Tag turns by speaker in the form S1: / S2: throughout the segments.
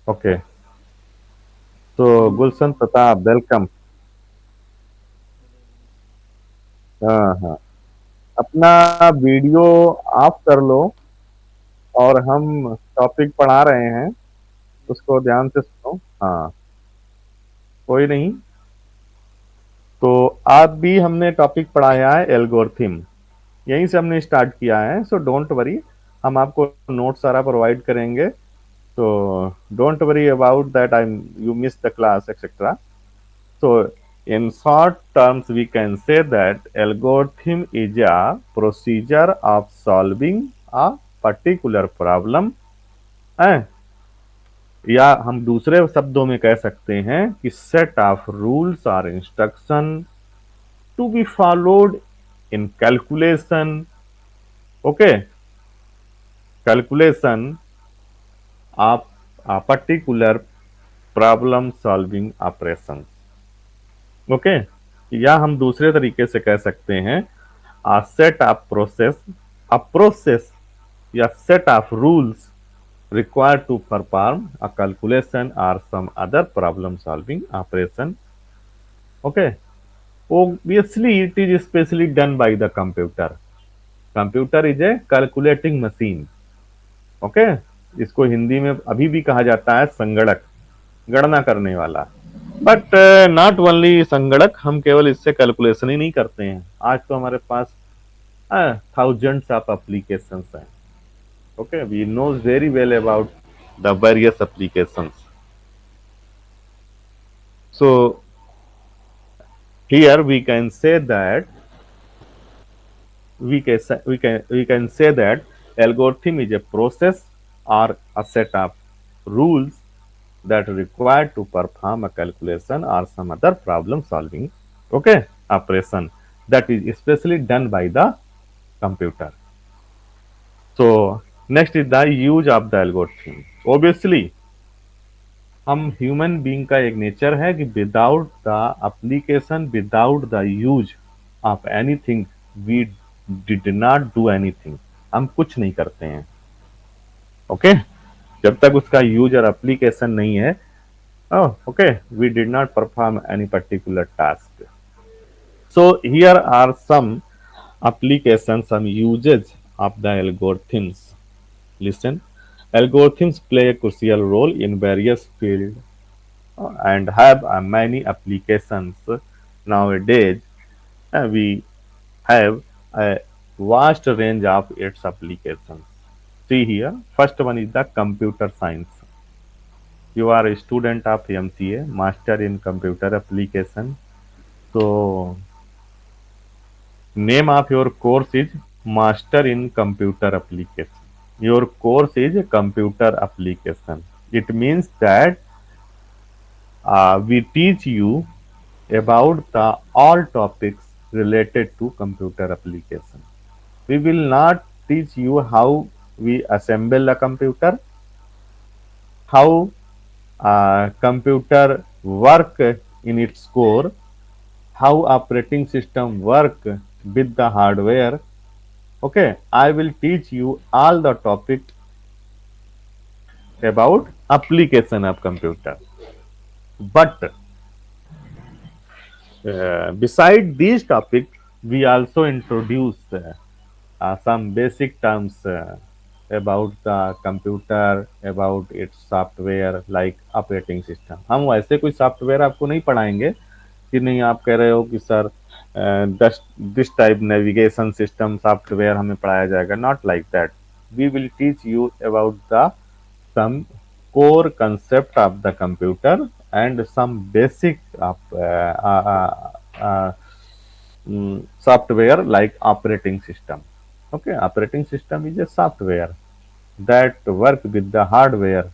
S1: Okay. तो गुलशन Pratap, welcome. हाँ हाँ, अपना वीडियो ऑफ कर लो और हम टॉपिक पढ़ा रहे हैं, उसको ध्यान से सुनो। हाँ, कोई नहीं। तो आज भी हमने टॉपिक पढ़ाया है एल्गोरिथम, यहीं से हमने स्टार्ट किया है। सो डोंट वरी, हम आपको नोट सारा प्रोवाइड करेंगे। तो don't worry about that I you miss the class etcetera. So, in short terms, we can say that algorithm is a procedure of solving a particular problem. है? या हम दूसरे शब्दों में कह सकते हैं कि सेट ऑफ रूल्स और instruction to be followed in calculation. Okay, calculation of a particular problem solving operations। Okay, या हम दूसरे तरीके से कह सकते हैं a set of process, a process या set of rules required to perform a calculation or some other problem solving operation। Okay, obviously it is especially done by the computer। computer is a calculating machine। okay, इसको हिंदी में अभी भी कहा जाता है संगणक, गणना करने वाला। बट नॉट ओनली संगणक, हम केवल इससे कैलकुलेशन ही नहीं करते हैं। आज तो हमारे पास thousands of applications हैं। okay, we know very well about the various applications। so here we can say that we can say that algorithm is a process or a set of rules that are required to perform a calculation or some other problem solving, okay, operation that is especially done by the computer। so next is the use of the algorithm। obviously हम human being का एक nature है कि without the application, without the use of anything, we did not do anything. हम कुछ नहीं करते हैं। ओके, जब तक उसका यूज और एप्लीकेशन नहीं है, okay, we did not perform any particular task. So here are some applications, some uses of the algorithms। Listen, algorithms play a crucial role in various fields and have many applications nowadays। we have a vast range of its applications। See here, first one is the computer science। you are a student of MCA, master in computer application। so name of your course is master in computer application। your course is computer application। it means that we teach you about the all topics related to computer application। we will not teach you how we assemble a computer, how computer work in its core, how operating system work with the hardware। okay, I will teach you all the topic about application of computer। but beside these topic, we also introduce some basic terms about the computer, about its software like operating system। हम वैसे कोई software आपको नहीं पढ़ाएंगे कि नहीं आप कह रहे हो कि sir this type navigation system software हमें पढ़ाया जाएगा। Not like that, we will teach you about the some core concept of the computer and some basic of software like operating system। okay, operating system is a software that work with the hardware।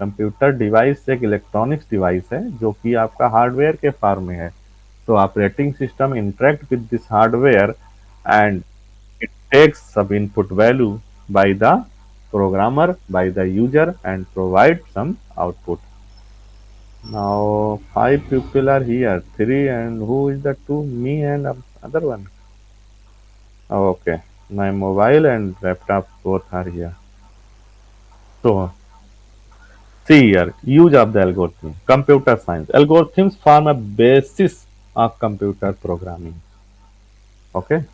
S1: Computer device एक electronics device है जो कि आपका hardware के form में है। तो operating system interact with this hardware and it takes some input value by the programmer, by the user, and provide some output। now five people are here, three, and who is the two? Me and other one। okay, my mobile and laptop both are here। so See here, use of the algorithm. Computer science. Algorithms form a basis of computer programming. Okay.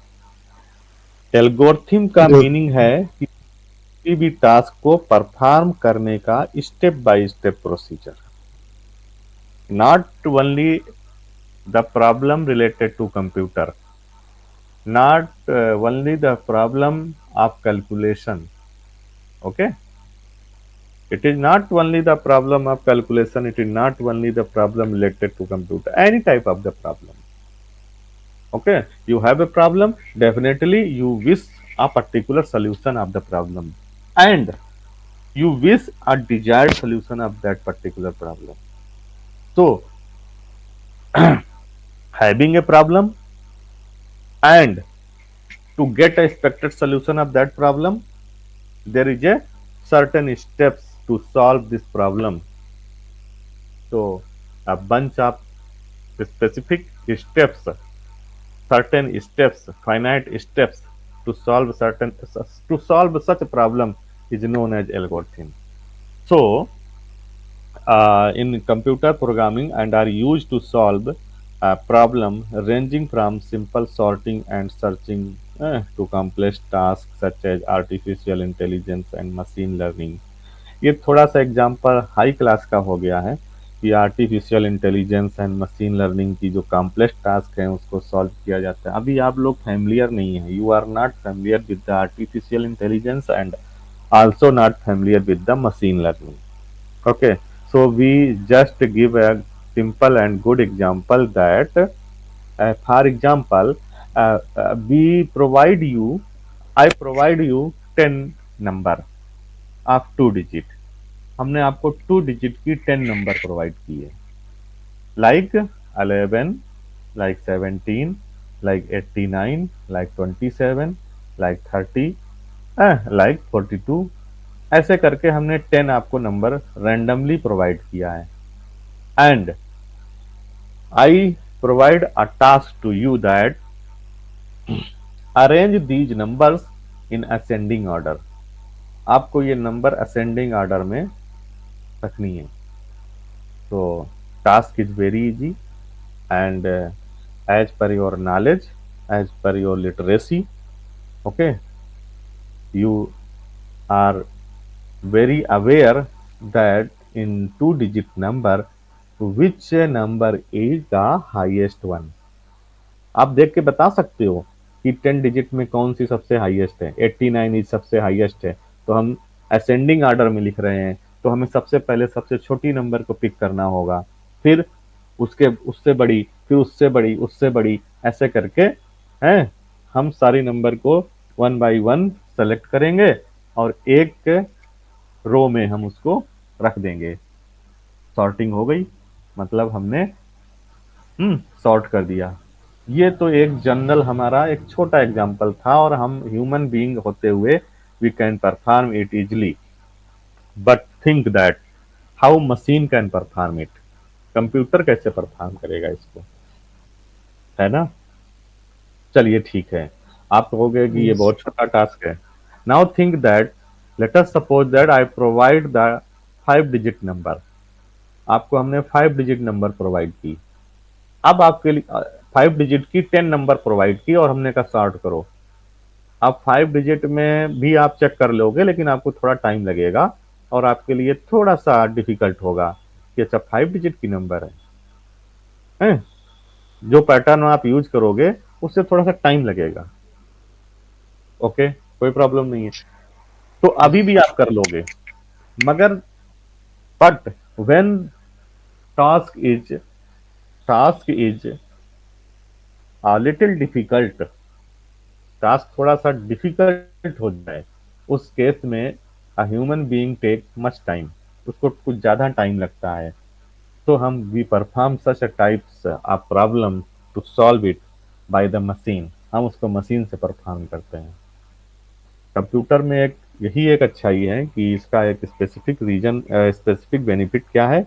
S1: Algorithm का
S2: Good.
S1: Meaning है कि किसी भी task को perform करने का step by step procedure, not only the problem related to computer, not only the problem of calculation. Okay, it is not only the problem of calculation, it is not only the problem related to computer, any type of the problem. Okay, you have a problem, definitely you wish a particular solution of the problem, and you wish a desired solution of that particular problem. So having a problem and to get a expected solution of that problem, there is a certain steps to solve this problem. So a bunch of specific steps, certain steps, finite steps to solve such a problem is known as algorithm. So in computer programming and are used to solve a problem ranging from simple sorting and searching to complex tasks such as artificial intelligence and machine learning. ये थोड़ा सा example high class का हो गया है कि artificial intelligence and machine learning की जो कॉम्प्लेक्स टास्क हैं उसको सॉल्व किया जाता है। अभी आप लोग फैमिलियर नहीं है, you are not familiar with the artificial intelligence and also not familiar with the machine learning. Okay, so we just give a simple and good example that, for example, I provide you 10 number of 2 digit. हमने आपको 2 digit की 10 number provide किए, like 11, like 17, like 89, like 27, like 30, like 42। ऐसे करके हमने 10 आपको number randomly provide किया है, and I provide a task to you that arrange these numbers in ascending order. आपको ये नंबर असेंडिंग ऑर्डर में रखनी है। तो task is very easy and as per your knowledge, as per your literacy, okay, you are very aware that in 2 digit number which number is the highest one. आप देख के बता सकते हो कि 10 digit में कौन सी सबसे हाईएस्ट है। 89 इज सबसे हाईएस्ट है, तो हम असेंडिंग ऑर्डर में लिख रहे हैं, तो हमें सबसे पहले सबसे छोटी नंबर को पिक करना होगा, फिर उसके उससे बड़ी, फिर उससे बड़ी, उससे बड़ी, ऐसे करके हैं हम सारी नंबर को वन बाई वन सेलेक्ट करेंगे और एक रो में हम उसको रख देंगे। सॉर्टिंग हो गई, मतलब हमने सॉर्ट कर दिया। ये तो एक जनरल हमारा एक छोटा एग्जांपल था, और हम ह्यूमन बीइंग होते हुए we can perform it easily, but think that how machine can perform it, computer कैसे परफॉर्म करेगा इसको, है ना। चलिए ठीक है, आप कहोगे कि ये
S2: Yes.
S1: बहुत छोटा टास्क है। Now think that, late us suppose that I provide the 5 digit number. आपको हमने 5 digit नंबर प्रोवाइड की। अब आपके लिए 5 digit की 10 नंबर प्रोवाइड की और हमने कहा सॉर्ट करो। अब 5 digit में भी आप चेक कर लोगे, लेकिन आपको थोड़ा टाइम लगेगा और आपके लिए थोड़ा सा डिफिकल्ट होगा कि अच्छा 5 digit की नंबर है? जो पैटर्न आप यूज करोगे उससे थोड़ा सा टाइम लगेगा। ओके, कोई प्रॉब्लम नहीं है, तो अभी भी आप कर लोगे, मगर but when task is task is a little difficult, task थोड़ा सा डिफिकल्ट हो जाए, उस केस में a human being take much time, उसको कुछ ज्यादा टाइम लगता है, तो हम we perform such a types of problem to solve it by the machine, हम उसको मशीन से परफॉर्म करते हैं। कंप्यूटर में एक यही एक अच्छाई है कि इसका एक स्पेसिफिक रीजन, स्पेसिफिक बेनिफिट क्या है,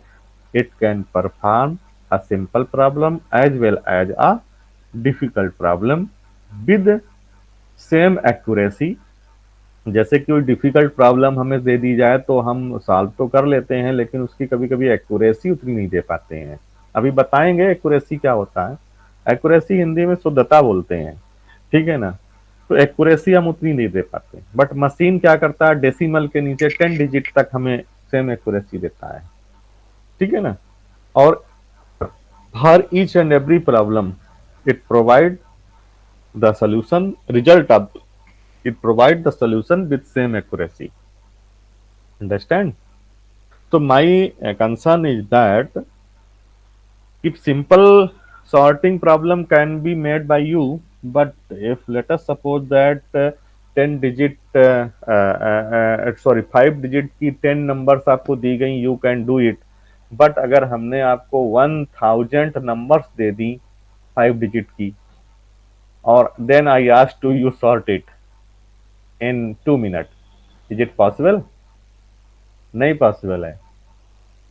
S1: it can perform a simple problem as well as a difficult problem with same accuracy, जैसे कि कोई डिफिकल्ट प्रॉब्लम हमें दे दी जाए तो हम सॉल्व तो कर लेते हैं, लेकिन उसकी कभी कभी एक्यूरेसी उतनी नहीं दे पाते हैं। अभी बताएंगे एक्यूरेसी क्या होता है। एक्यूरेसी हिंदी में शुद्धता बोलते हैं, ठीक है ना। तो एक्यूरेसी हम उतनी नहीं दे पाते, बट मशीन क्या करता है, डेसिमल के नीचे 10 डिजिट तक हमें सेम एक्यूरेसी देता है, ठीक है ना। और हर each and every problem it provide the solution result of, it provide the solution with same accuracy. Understand? So my concern is that if simple sorting problem can be made by you, but if let us suppose that 10 digit sorry 5 digit की 10 numbers आपको दी गई, you can do it. But अगर हमने आपको 1000 numbers दे दी 5 digit की, और then I ask to you sort it in 2 minute, is it possible? नहीं पॉसिबल है।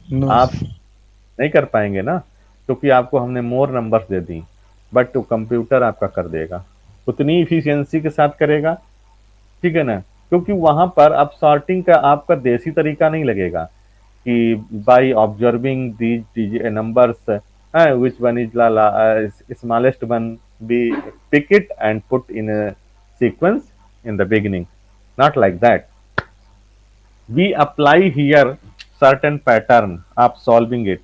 S2: नो।
S1: आप नहीं कर पाएंगे ना, क्योंकि आपको हमने मोर नंबर्स दे दी, बट तो कंप्यूटर आपका कर देगा, उतनी इफिशियंसी के साथ करेगा, ठीक है ना। क्योंकि वहां पर अब सॉर्टिंग का आपका देसी तरीका नहीं लगेगा कि by observing these numbers which one is smallest one, we pick it and put in sequence in the beginning, not like that. We apply here certain pattern of solving it.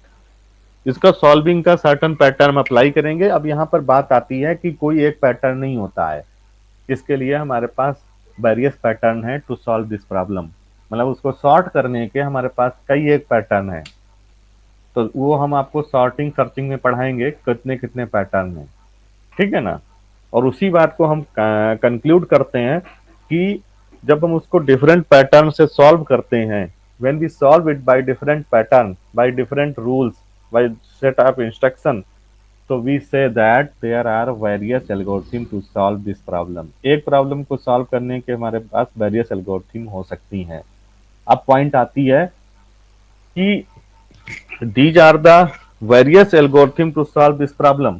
S1: इसका solving का certain pattern apply करेंगे। अब यहाँ पर बात आती है कि कोई एक पैटर्न नहीं होता है, इसके लिए हमारे पास वेरियस पैटर्न है टू सॉल्व दिस प्रॉब्लम। मतलब उसको सॉर्ट करने के हमारे पास कई एक पैटर्न है, तो वो हम आपको सॉर्टिंग सर्चिंग में पढ़ाएंगे कितने कितने पैटर्न है, ठीक है ना। और उसी बात को हम कंक्लूड करते हैं कि जब हम उसको डिफरेंट पैटर्न से सॉल्व करते हैं, when we solve it by different pattern, by different rules, by set of instruction, तो we say that there are various algorithm to solve this problem. एक प्रॉब्लम को सॉल्व करने के हमारे पास वेरियस एल्गोरिथम हो सकती हैं। अब पॉइंट आती है कि these are the various algorithm to solve this problem,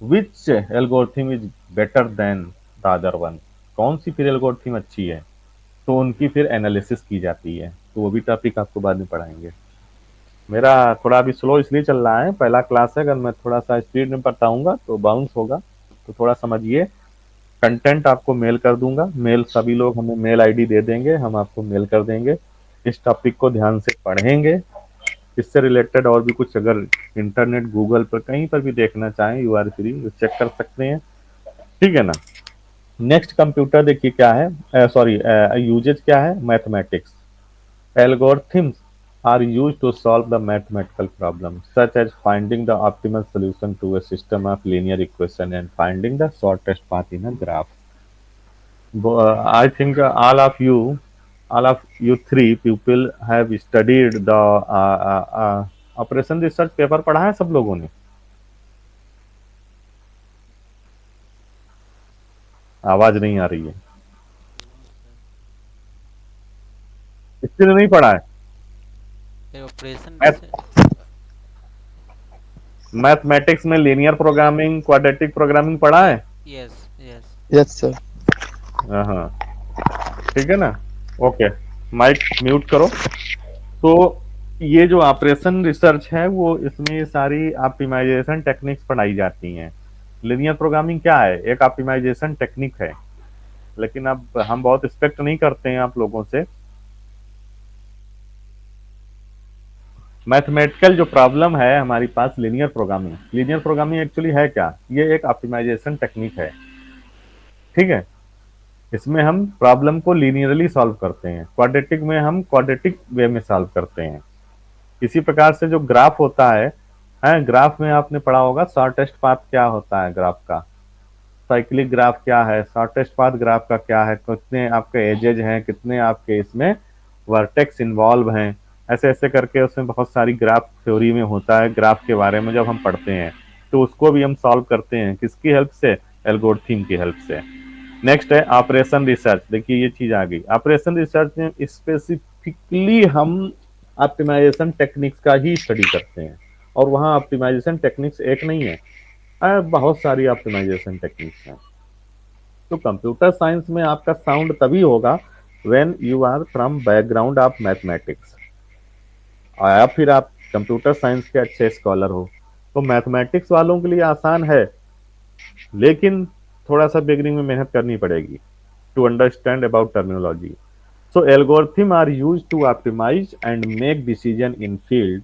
S1: which algorithm is better than the other one। कौन सी फिर एल्गोरिथम अच्छी है, तो उनकी फिर एनालिसिस की जाती है। तो वो भी टॉपिक आपको बाद में पढ़ाएंगे। मेरा थोड़ा अभी स्लो इसलिए चल रहा है, पहला क्लास है, अगर मैं थोड़ा सा स्पीड में बताऊंगा तो बाउंस होगा, तो थोड़ा समझिए। कंटेंट आपको मेल कर दूंगा, मेल सभी लोग हमें मेल आईडी दे देंगे, हम आपको मेल कर देंगे। इस टॉपिक को ध्यान से पढ़ेंगे। इससे रिलेटेड और भी कुछ अगर इंटरनेट गूगल पर कहीं पर भी देखना चाहें, यू आर फ्री, चेक कर सकते हैं, ठीक है ना। नेक्स्ट कंप्यूटर देखिए क्या है, सॉरी यूजेज क्या है, mathematics. Algorithms are used to solve the mathematical problems such as finding the optimal solution to a system of linear equation and finding the shortest path in a graph. I think all of you three people have studied the operation research paper पढ़ा है सब लोगों ने? आवाज नहीं आ रही है, इसलिए नहीं पढ़ा है।
S3: ऑपरेशन
S1: मैथमेटिक्स में लीनियर प्रोग्रामिंग, क्वाड्रेटिक प्रोग्रामिंग पढ़ा है?
S3: Yes yes.
S2: Yes sir.
S1: हाँ, ठीक है ना। ओके, माइक म्यूट करो। तो ये जो ऑपरेशन रिसर्च है वो इसमें सारी ऑप्टिमाइजेशन टेक्निक्स पढ़ाई जाती हैं। लीनियर प्रोग्रामिंग क्या है, एक ऑप्टिमाइजेशन टेक्निक है, लेकिन अब हम बहुत एक्सपेक्ट नहीं करते हैं आप लोगों से। मैथमेटिकल जो प्रॉब्लम है हमारी पास, linear programming, linear programming actually है क्या, ये एक ऑप्टिमाइजेशन टेक्निक है, ठीक है। इसमें हम प्रॉब्लम को लीनियरली सॉल्व करते हैं, क्वाड्रेटिक में हम क्वाड्रेटिक वे में सॉल्व करते हैं। इसी प्रकार से जो ग्राफ होता है, ग्राफ में आपने पढ़ा होगा शॉर्टेस्ट पाथ क्या होता है ग्राफ का, साइक्लिक ग्राफ क्या है, शॉर्टेस्ट पाथ ग्राफ का क्या है, कितने आपके एजेज हैं, कितने आपके इसमें वर्टेक्स इन्वॉल्व हैं, ऐसे ऐसे करके उसमें बहुत सारी ग्राफ थ्योरी में होता है। ग्राफ के बारे में जब हम पढ़ते हैं तो उसको भी हम सॉल्व करते हैं, किसकी हेल्प से, एल्गोरिथम की हेल्प से। नेक्स्ट है ऑपरेशन रिसर्च। देखिए ये चीज आ गई, ऑपरेशन रिसर्च में स्पेसिफिकली हम ऑप्टिमाइजेशन टेक्निक्स का ही स्टडी करते हैं, और वहाँ ऑप्टिमाइजेशन टेक्निक्स एक नहीं है, बहुत सारी ऑप्टिमाइजेशन टेक्निक्स हैं। तो कंप्यूटर साइंस में आपका साउंड तभी होगा when you are from background of mathematics, या फिर आप कंप्यूटर साइंस के अच्छे स्कॉलर हो। तो मैथमेटिक्स वालों के लिए आसान है, लेकिन थोड़ा सा बिगिनिंग में मेहनत करनी पड़ेगी to understand about terminology. So algorithm are used to optimize and make decision in field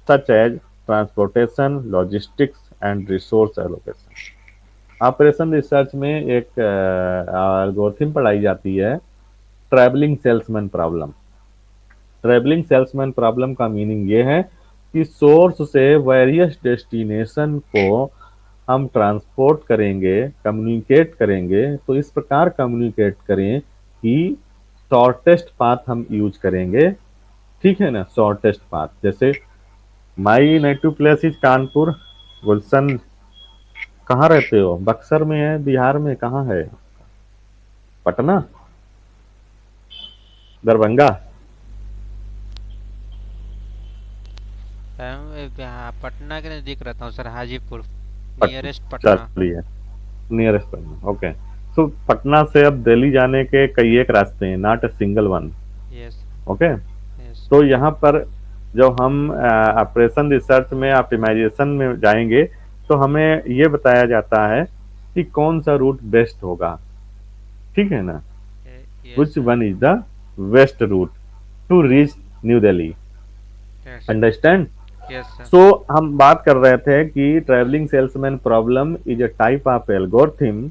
S1: such as transportation, logistics and resource allocation. Operation research में एक एल्गोरिथम पढ़ाई जाती है, travelling salesman problem. Travelling salesman problem का meaning ये है कि source से वेरियस डेस्टिनेशन को हम ट्रांसपोर्ट करेंगे, कम्युनिकेट करेंगे, तो इस प्रकार कम्युनिकेट करें कि शॉर्टेस्ट पाथ हम यूज करेंगे। ठीक है ना, शॉर्टेस्ट पाथ। जैसे my native place is Kanpur. Gulshan, कहाँ रहते हो? बक्सर में है, बिहार में कहाँ है? पटना, दरभंगा?
S3: पटना के नज़दीक रहता हूँ सर, हाजीपुर,
S1: पटना,
S3: नियरेस्ट पटना।
S1: चलिए, नियरेस्ट पटना, ओके। सो पटना से अब दिल्ली जाने के कई एक रास्ते हैं, not a single one.
S3: Yes.
S1: Okay.
S3: Yes.
S1: तो यहाँ पर जब हम ऑपरेशन रिसर्च में ऑप्टिमाइजेशन में जाएंगे, तो हमें ये बताया जाता है कि कौन सा रूट बेस्ट होगा। ठीक है ना,
S3: yes
S1: which
S3: sir.
S1: One is the best route to reach New Delhi.
S3: Yes.
S1: Understand?
S3: Yes sir.
S1: So हम बात कर रहे थे कि travelling salesman problem is a type of algorithm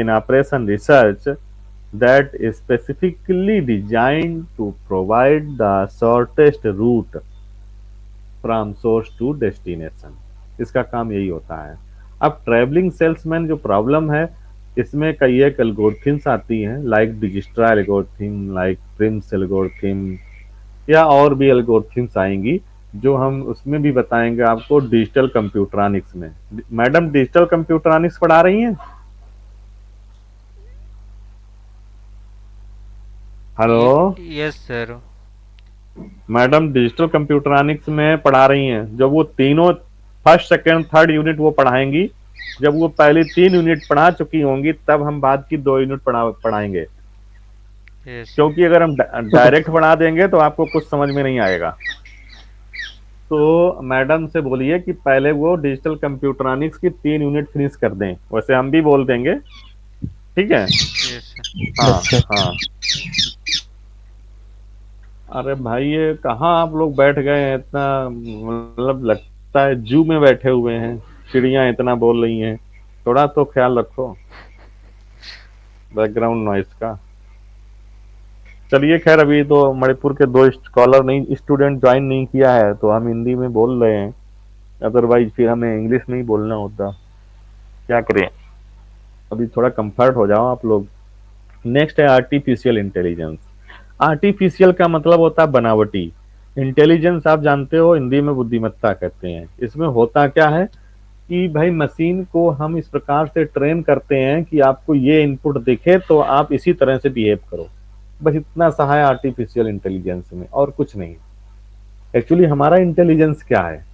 S1: in operation research that is specifically designed to provide the shortest route from source to destination। इसका काम यही होता है। अब ट्रैवलिंग सेल्समैन जो प्रॉब्लम है, इसमें कई एक एल्गोरिथम्स आती हैं, like Dijkstra algorithm, like Prim's algorithm, या और भी एल्गोरिथम्स आएंगी जो हम उसमें भी बताएंगे आपको डिजिटल कंप्यूटरॉनिक्स में। मैडम डिजिटल कंप्यूटरॉनिक्स पढ़ा रही हैं? Hello
S3: yes sir.
S1: Madam, digital computronics में पढ़ा रही हैं। जब वो तीनों फर्स्ट सेकंड थर्ड यूनिट वो पढ़ाएंगी, जब वो पहले 3 यूनिट पढ़ा चुकी होंगी, तब हम बाद की 2 यूनिट पढ़ाएंगे।
S3: यस।
S1: क्योंकि अगर हम डायरेक्ट पढ़ा देंगे तो आपको कुछ समझ में नहीं आएगा। तो मैडम से बोलिए कि पहले वो डिजिटल कंप्यूटरॉनिक्स की 3 यूनिट फिनिश कर दें, वैसे हम भी बोल देंगे। ठीक है?
S3: Yes sir.
S1: हाँ
S2: यस सर।
S1: हाँ। अरे भाई, ये कहाँ आप लोग बैठ गए हैं इतना? मतलब लगता है जू में बैठे हुए हैं, चिड़ियां इतना बोल रही हैं। थोड़ा तो ख्याल रखो बैकग्राउंड नॉइस का। चलिए खैर, अभी तो मणिपुर के 2 स्कॉलर नहीं, स्टूडेंट ज्वाइन नहीं किया है, तो हम हिंदी में बोल रहे हैं। अदरवाइज फिर हमें इंग्लिश में ही बोलना होता। क्या करें, अभी थोड़ा कंफर्ट हो जाओ आप लोग। नेक्स्ट है आर्टिफिशियल इंटेलिजेंस। आर्टिफिशियल का मतलब होता है बनावटी। इंटेलिजेंस आप जानते हो, हिंदी में बुद्धिमत्ता कहते हैं। इसमें होता क्या है कि भाई मशीन को हम इस प्रकार से ट्रेन करते हैं कि आपको ये इनपुट दिखे तो आप इसी तरह से बिहेव करो। बस इतना सा है आर्टिफिशियल इंटेलिजेंस में, और कुछ नहीं। एक्चुअली हमारा इंटेलिजेंस क्या है?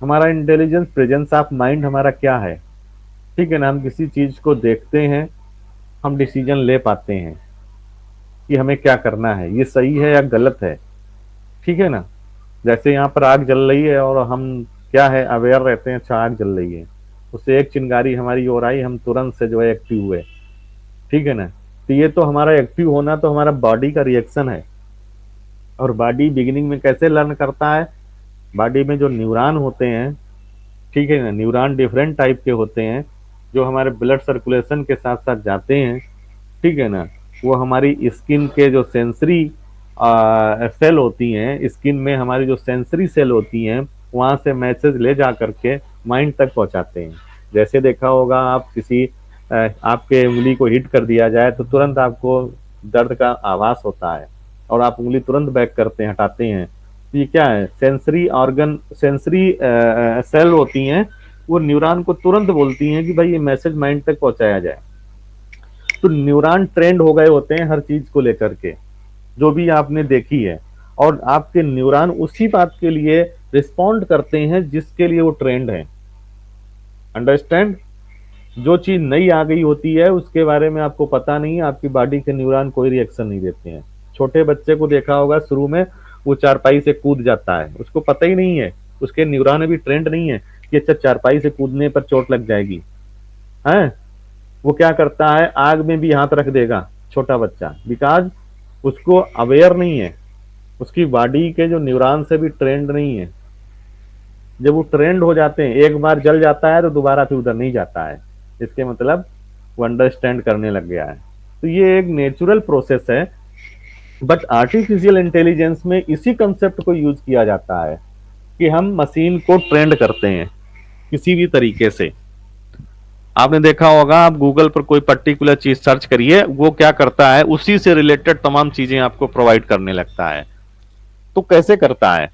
S1: हमारा इंटेलिजेंस, प्रेजेंस ऑफ माइंड हमारा क्या है? ठीक है ना, हम किसी चीज को देखते हैं, हम डिसीजन ले पाते हैं कि हमें क्या करना है, ये सही है या गलत है। ठीक है ना, जैसे यहाँ पर आग जल रही है और हम क्या है, अवेयर रहते हैं, अच्छा आग जल रही है, उससे एक चिंगारी हमारी ओर आई, हम तुरंत से जो है एक्टिव हुए। ठीक है ना, तो ये तो हमारा एक्टिव होना तो हमारा बॉडी का रिएक्शन है। और बॉडी बिगिनिंग में कैसे लर्न करता है? बॉडी में जो न्यूरॉन होते हैं, ठीक है ना, न्यूरॉन डिफरेंट टाइप के होते हैं, जो हमारे ब्लड सर्कुलेशन के साथ साथ जाते हैं। ठीक है ना, वो हमारी स्किन के जो सेंसरी सेल होती हैं, स्किन में हमारी जो सेंसरी सेल होती हैं, वहां से मैसेज ले जा करके माइंड तक पहुंचाते हैं। जैसे देखा होगा आप, किसी आपके उंगली को हिट कर दिया जाए तो तुरंत आपको दर्द का आभास होता है, और आप उंगली तुरंत बैक करते हैं, हटाते हैं। तो ये क्या है? सेंसरी ऑर्गन, सेंसरी सेल होती हैं, वो न्यूरॉन को तुरंत बोलती हैं कि भाई ये मैसेज माइंड तक पहुंचाया जाए। तो न्यूरॉन ट्रेंड हो गए होते हैं हर चीज को लेकर के, जो भी आपने देखी है, और आपके न्यूरॉन उसी बात के लिए रिस्पॉन्ड करते हैं जिसके लिए वो ट्रेंड है। अंडरस्टैंड? जो चीज नई आ गई होती है उसके बारे में आपको पता नहीं है, आपकी बॉडी के न्यूरॉन कोई रिएक्शन नहीं देते हैं। छोटे बच्चे को देखा होगा, शुरू में वो चारपाई से कूद जाता है, उसको पता ही नहीं है, उसके न्यूरॉन अभी ट्रेंड नहीं है कि अच्छा चारपाई से कूदने पर चोट लग जाएगी है। वो क्या करता है, आग में भी हाथ रख देगा छोटा बच्चा, बिकॉज उसको अवेयर नहीं है, उसकी बॉडी के जो न्यूरॉन्स है भी ट्रेंड नहीं है। जब वो ट्रेंड हो जाते हैं, एक बार जल जाता है तो दोबारा फिर उधर नहीं जाता है, इसके मतलब वो अंडरस्टैंड करने लग गया है। तो ये एक नेचुरल प्रोसेस है। बट आर्टिफिशियल इंटेलिजेंस में इसी कंसेप्ट को यूज किया जाता है कि हम मशीन को ट्रेंड करते हैं किसी भी तरीके से। आपने देखा होगा, आप गूगल पर कोई पर्टिकुलर चीज सर्च करिए, वो क्या करता है, उसी से रिलेटेड तमाम चीजें आपको प्रोवाइड करने लगता है। तो कैसे करता है,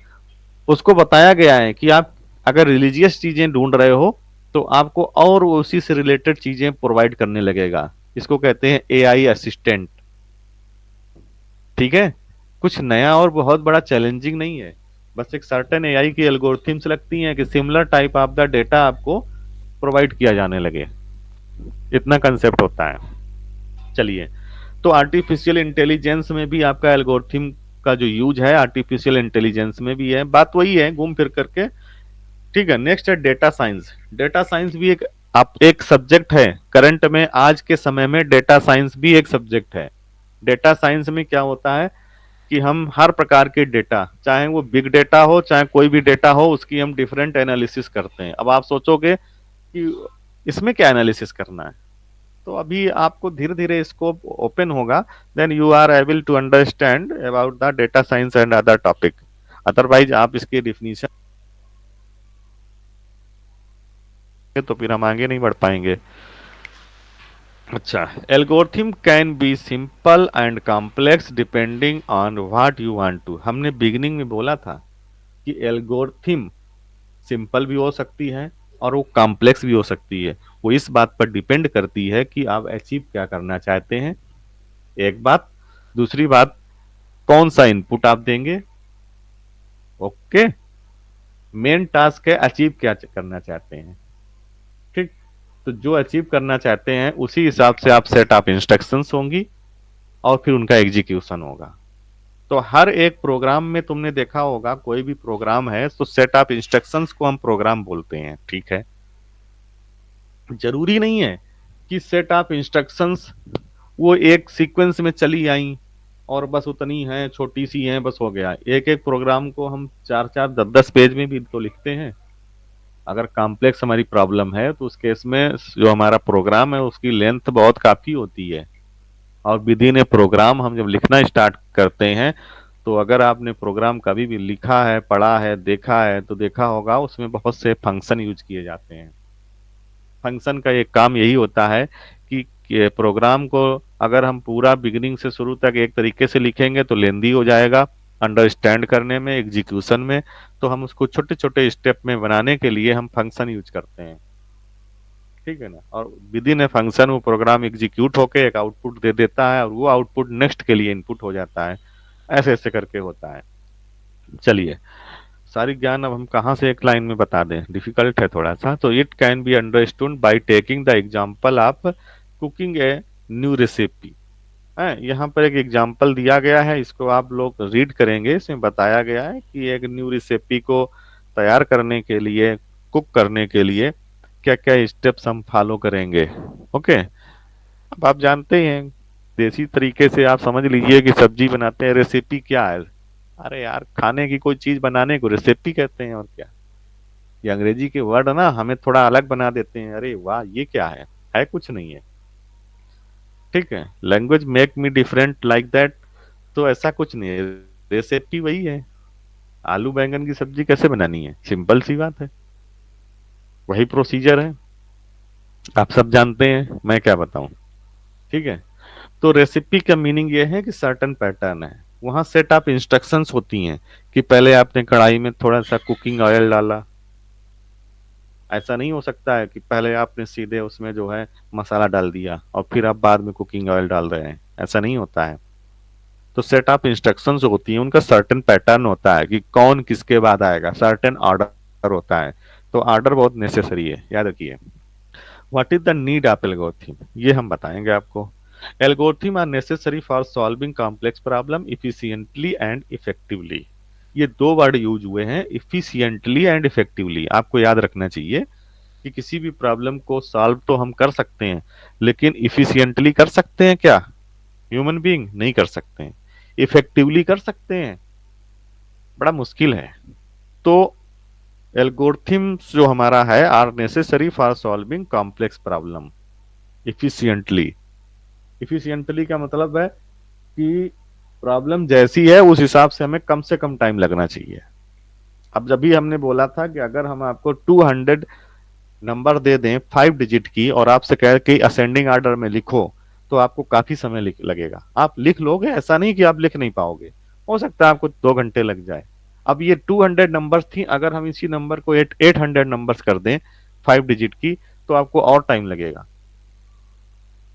S1: उसको बताया गया है कि आप अगर रिलीजियस चीजें ढूंढ रहे हो तो आपको और उसी से रिलेटेड चीजें प्रोवाइड करने लगेगा। इसको कहते हैं एआई असिस्टेंट। ठीक है, कुछ नया और बहुत बड़ा चैलेंजिंग नहीं है, बस एक सर्टेन एआई की एल्गोरिथम्स लगती हैं कि similar type of the data आपको प्रोवाइड किया जाने लगे। इतना कंसेप्ट होता है। चलिए, तो आर्टिफिशियल इंटेलिजेंस में भी आपका एल्गोरिथम का जो यूज है, आर्टिफिशियल इंटेलिजेंस में भी है, बात वही है घूम फिर करके। ठीक है, नेक्स्ट है डेटा साइंस। डेटा साइंस भी एक आप एक सब्जेक्ट है करंट में, आज के समय में डेटा साइंस भी एक सब्जेक्ट है। डेटा साइंस में क्या होता है कि हम हर प्रकार के डेटा, चाहे वो बिग डेटा हो चाहे कोई भी डेटा हो, उसकी हम डिफरेंट एनालिसिस करते हैं। अब आप सोचोगे कि इसमें क्या एनालिसिस करना है, तो अभी आपको धीरे धीरे स्कोप ओपन होगा, then you are able to understand about the data science and other topic. Otherwise आप इसकी डिफिनीशन तो फिर हम आगे नहीं बढ़ पाएंगे। अच्छा, algorithm can be simple and complex depending on what you want to. हमने बिगिनिंग में बोला था कि एल्गोरिथम सिंपल भी हो सकती है और वो कॉम्प्लेक्स भी हो सकती है। वो इस बात पर डिपेंड करती है कि आप अचीव क्या करना चाहते हैं, एक बात। दूसरी बात, कौन सा इनपुट आप देंगे। ओके, मेन टास्क है अचीव क्या करना चाहते हैं। ठीक, तो जो अचीव करना चाहते हैं उसी हिसाब से आप सेट ऑफ इंस्ट्रक्शंस होंगी और फिर उनका एग्जीक्यूशन होगा। तो हर एक प्रोग्राम में तुमने देखा होगा, कोई भी प्रोग्राम है तो सेट ऑफ इंस्ट्रक्शंस को हम प्रोग्राम बोलते हैं। ठीक है, जरूरी नहीं है कि सेट ऑफ इंस्ट्रक्शंस वो एक सीक्वेंस में चली आई और बस उतनी है, छोटी सी है, बस हो गया। एक एक प्रोग्राम को हम 4-4 10-10 पेज में भी तो लिखते हैं। अगर कॉम्प्लेक्स हमारी प्रॉब्लम है तो उस केस में जो हमारा प्रोग्राम है उसकी लेंथ बहुत काफी होती है। और विद इन ए प्रोग्राम हम जब लिखना स्टार्ट करते हैं, तो अगर आपने प्रोग्राम कभी भी लिखा है, पढ़ा है, देखा है, तो देखा होगा उसमें बहुत से फंक्शन यूज किए जाते हैं। फंक्शन का एक काम यही होता है कि प्रोग्राम को अगर हम पूरा बिगिनिंग से शुरू तक एक तरीके से लिखेंगे तो लेंदी हो जाएगा अंडरस्टैंड करने में, एग्जीक्यूशन में। तो हम उसको छोटे छोटे स्टेप में बनाने के लिए हम फंक्शन यूज करते हैं। ठीक है ना, और विद इन ए फंक्शन वो प्रोग्राम एग्जीक्यूट होके एक आउटपुट दे देता है और वो आउटपुट नेक्स्ट के लिए इनपुट हो जाता है। ऐसे ऐसे करके होता है। चलिए, सारी ज्ञान अब हम कहाँ से एक लाइन में बता दें, डिफिकल्ट है थोड़ा सा। तो it can be understood by taking the example of cooking a new recipe. है, यहाँ पर एक एग्जांपल दिया गया है, इसको आप लोग रीड करेंगे। इसमें बताया गया है कि एक न्यू रेसिपी को तैयार करने के लिए, कुक करने के लिए क्या क्या स्टेप्स हम फॉलो करेंगे। ओके, अब आप जानते ही हैं, देसी तरीके से आप समझ लीजिए कि सब्जी बनाते हैं, रेसिपी क्या है। अरे यार, खाने की कोई चीज बनाने को रेसिपी कहते हैं, और क्या। ये अंग्रेजी के वर्ड ना हमें थोड़ा अलग बना देते हैं, अरे वाह ये क्या है कुछ नहीं है। ठीक है, language make me different like that. तो ऐसा कुछ नहीं है, रेसिपी वही है। आलू बैंगन की सब्जी कैसे बनानी है, सिंपल सी बात है, वही प्रोसीजर है, आप सब जानते हैं, मैं क्या बताऊं। ठीक है, तो रेसिपी का मीनिंग ये है कि सर्टन पैटर्न है, वहां सेट ऑफ इंस्ट्रक्शंस होती हैं कि पहले आपने कढ़ाई में थोड़ा सा कुकिंग ऑयल डाला। ऐसा नहीं हो सकता है कि पहले आपने सीधे उसमें जो है मसाला डाल दिया और फिर आप बाद में कुकिंग ऑयल डाल रहे हैं, ऐसा नहीं होता है। तो सेट ऑफ इंस्ट्रक्शंस होती हैं, उनका सर्टेन पैटर्न होता है कि कौन किसके बाद आएगा, सर्टेन ऑर्डर होता है। तो ऑर्डर बहुत नेसेसरी है, याद रखिए। What is the need of algorithm, ये हम बताएंगे आपको। Algorithm are necessary for solving complex problem efficiently and effectively. ये दो वर्ड यूज हुए हैं, इफिशिएंटली एंड इफेक्टिवली, आपको याद रखना चाहिए कि किसी भी प्रॉब्लम को सॉल्व तो हम कर सकते हैं, लेकिन इफिशिएंटली कर सकते हैं क्या? ह्यूमन बीइंग नहीं कर सकते हैं। इफेक्टिवली कर सकते हैं, बड़ा मुश्किल है। तो एल्गोरिथम्स जो हमारा है are necessary for solving complex problem efficiently. Efficiently का मतलब है कि प्रॉब्लम जैसी है उस हिसाब से कम टाइम लगना चाहिए। अब जब भी हमने बोला था कि अगर हम आपको 200 नंबर दे दें 5 डिजिट की और आपसे कह कि असेंडिंग ऑर्डर में लिखो, तो आपको काफी समय लगेगा। आप लिख लोगे, ऐसा नहीं कि आप लिख नहीं पाओगे, हो सकता है आपको 2 घंटे लग जाए। अब ये 200 नंबर्स थी, अगर हम इसी नंबर को 800 नंबर्स कर दें 5 डिजिट की, तो आपको और टाइम लगेगा।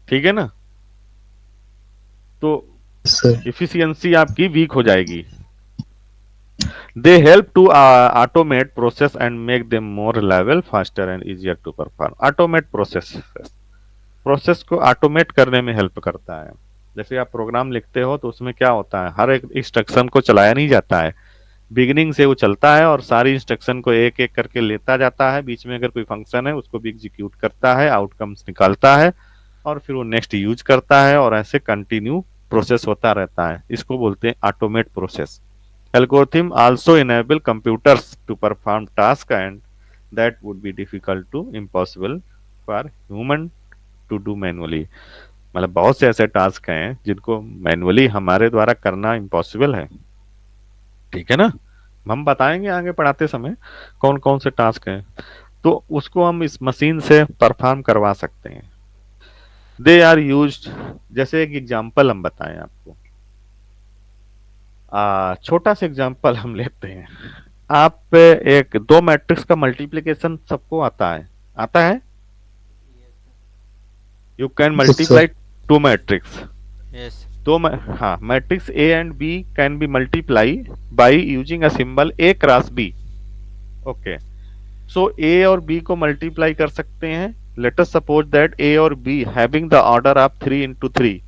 S1: ठीक है ना? तो
S2: सर।
S1: इफिशियंसी आपकी वीक हो जाएगी। They help to automate process and make them more reliable, faster and easier to perform. Automate process, process को ऑटोमेट करने में हेल्प करता है। जैसे आप प्रोग्राम लिखते हो तो उसमें क्या होता है, हर एक इंस्ट्रक्शन को चलाया नहीं जाता है, बिगिनिंग से वो चलता है और सारी इंस्ट्रक्शन को एक एक करके लेता जाता है। बीच में अगर कोई फंक्शन है उसको भी एग्जीक्यूट करता है, आउटकम्स निकालता है, और फिर वो नेक्स्ट यूज करता है, और ऐसे कंटिन्यू प्रोसेस होता रहता है। इसको बोलते हैं automate process. Algorithm also enable computers to perform task and that would be difficult to impossible for human to do manually. मतलब बहुत से ऐसे टास्क हैं जिनको मैनुअली हमारे द्वारा करना इम्पॉसिबल है। ठीक है ना? हम बताएंगे आगे पढ़ाते समय कौन कौन से टास्क हैं, तो उसको हम इस मशीन से परफॉर्म करवा सकते हैं। दे आर यूज्ड, जैसे एक एग्जांपल हम बताएं आपको, छोटा सा एग्जांपल हम लेते हैं। आप एक दो मैट्रिक्स का मल्टीप्लिकेशन सबको आता है, आता है? You can
S2: yes
S1: multiply
S2: sir.
S1: Two matrix.
S3: Yes.
S1: दो हाँ, matrix A and B can be multiply by using a symbol A cross B. Okay, so A और बी को मल्टीप्लाई कर सकते हैं। Let us suppose that A और B having the order of 3 into 3।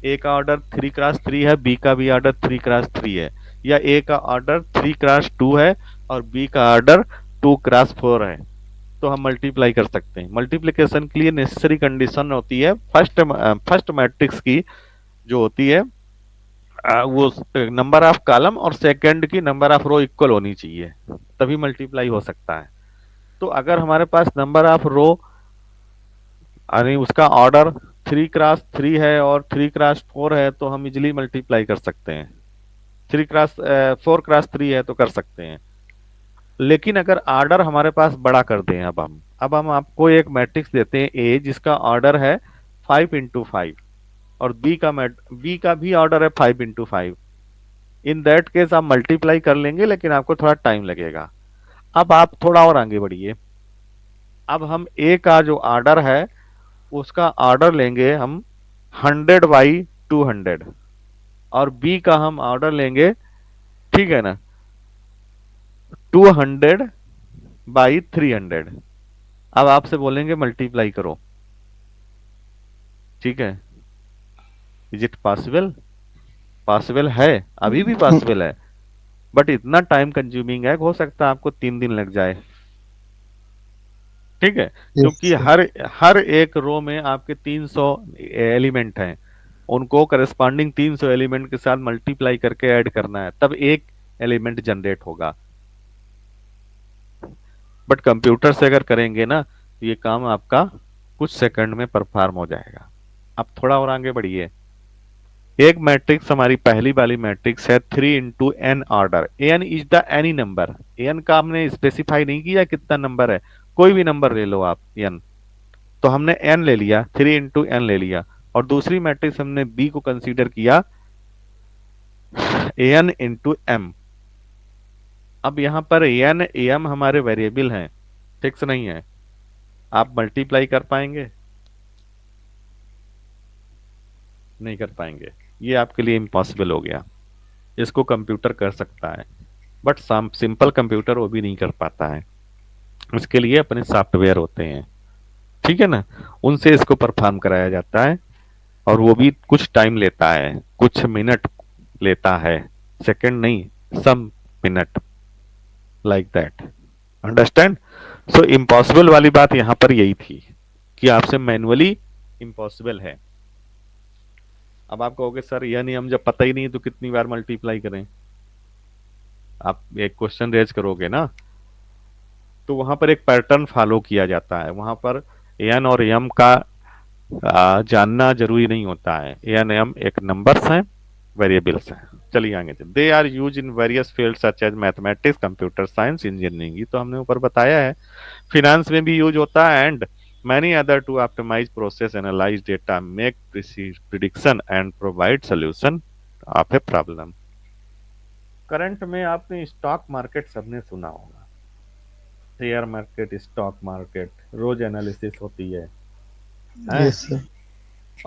S1: A का order 3 cross 3 है, B का भी ऑर्डर 3 क्रॉस 3 है, या ए का ऑर्डर 3 क्रॉस 2 है और बी का ऑर्डर 2 क्रॉस 4 है। तो हम मल्टीप्लाई कर सकते हैं। मल्टीप्लिकेशन के लिए नेसेसरी कंडीशन होती है फर्स्ट मैट्रिक्स की जो होती है, वो नंबर ऑफ कॉलम और सेकंड की नंबर ऑफ रो इक्वल होनी चाहिए, तभी मल्टीप्लाई हो सकता है। तो अगर हमारे पास नंबर ऑफ रो यानी उसका ऑर्डर 3 क्रॉस 3 है और 3 क्रॉस 4 है, तो हम इजिली मल्टीप्लाई कर सकते हैं। 4 क्रॉस 3 है तो कर सकते हैं। लेकिन अगर ऑर्डर हमारे पास बड़ा कर दें, अब हम आपको एक मैट्रिक्स देते हैं ए जिसका ऑर्डर है 5 into 5, और बी का भी ऑर्डर है 5 into 5। इन दैट केस आप मल्टीप्लाई कर लेंगे, लेकिन आपको थोड़ा टाइम लगेगा। अब आप थोड़ा और आगे बढ़िए। अब हम ए का जो ऑर्डर है उसका ऑर्डर लेंगे हम 100/200, और बी का हम ऑर्डर लेंगे, ठीक है ना, 200/300। अब आपसे बोलेंगे मल्टीप्लाई करो, ठीक है? Is it possible? पॉसिबल है, अभी भी पॉसिबल है, बट इतना टाइम कंज्यूमिंग है, हो सकता है आपको 3 दिन लग जाए। ठीक है?
S2: यस
S1: क्योंकि
S2: सर।
S1: हर हर एक रो में आपके 300 एलिमेंट हैं, उनको करस्पॉन्डिंग 300 एलिमेंट के साथ मल्टीप्लाई करके ऐड करना है, तब एक एलिमेंट जनरेट होगा। बट कंप्यूटर से अगर करेंगे ना, तो ये काम आपका कुछ सेकंड में परफॉर्म हो जाएगा। अब थोड़ा और आगे बढ़िए। एक मैट्रिक्स, हमारी पहली वाली मैट्रिक्स है 3 into n order. N is the any number. N का हमने स्पेसिफाई नहीं किया कितना नंबर है, कोई भी नंबर ले लो आप एन। तो हमने एन ले लिया, 3 into n ले लिया, और दूसरी मैट्रिक्स हमने बी को कंसीडर किया an into m। अब यहाँ पर एन एम हमारे वेरिएबल हैं, फिक्स नहीं है। आप मल्टीप्लाई कर पाएंगे? नहीं कर पाएंगे, ये आपके लिए इम्पॉसिबल हो गया। इसको कंप्यूटर कर सकता है, बट सिंपल कंप्यूटर वो भी नहीं कर पाता है। इसके लिए अपने सॉफ्टवेयर होते हैं। ठीक है ना, उनसे इसको परफॉर्म कराया जाता है, और वो भी कुछ टाइम लेता है, कुछ मिनट लेता है, सेकंड नहीं, some minute, like that, understand. So impossible वाली बात यहाँ पर यही थी कि आपसे मैनुअली इम्पॉसिबल है। अब आप कहोगे सर यह नियम जब पता ही नहीं तो कितनी बार मल्टीप्लाई करें, आप एक क्वेश्चन रेज करोगे ना, तो वहां पर एक पैटर्न फॉलो किया जाता है, वहां पर एन और एम का जानना जरूरी नहीं होता है। एन एम एक नंबर्स हैं, वेरिएबल्स हैं। चलिए आगे चलिए, they are use in various field such as mathematics, computer science, engineering, ये तो हमने ऊपर बताया है। फिनेंस में भी यूज होता है, and many other to optimize process, analyze data, make prediction and provide solution of a problem। Current में आपने स्टॉक मार्केट सबने सुना होगा, शेयर मार्केट, स्टॉक मार्केट, रोज एनालिसिस होती है।
S2: Yes sir.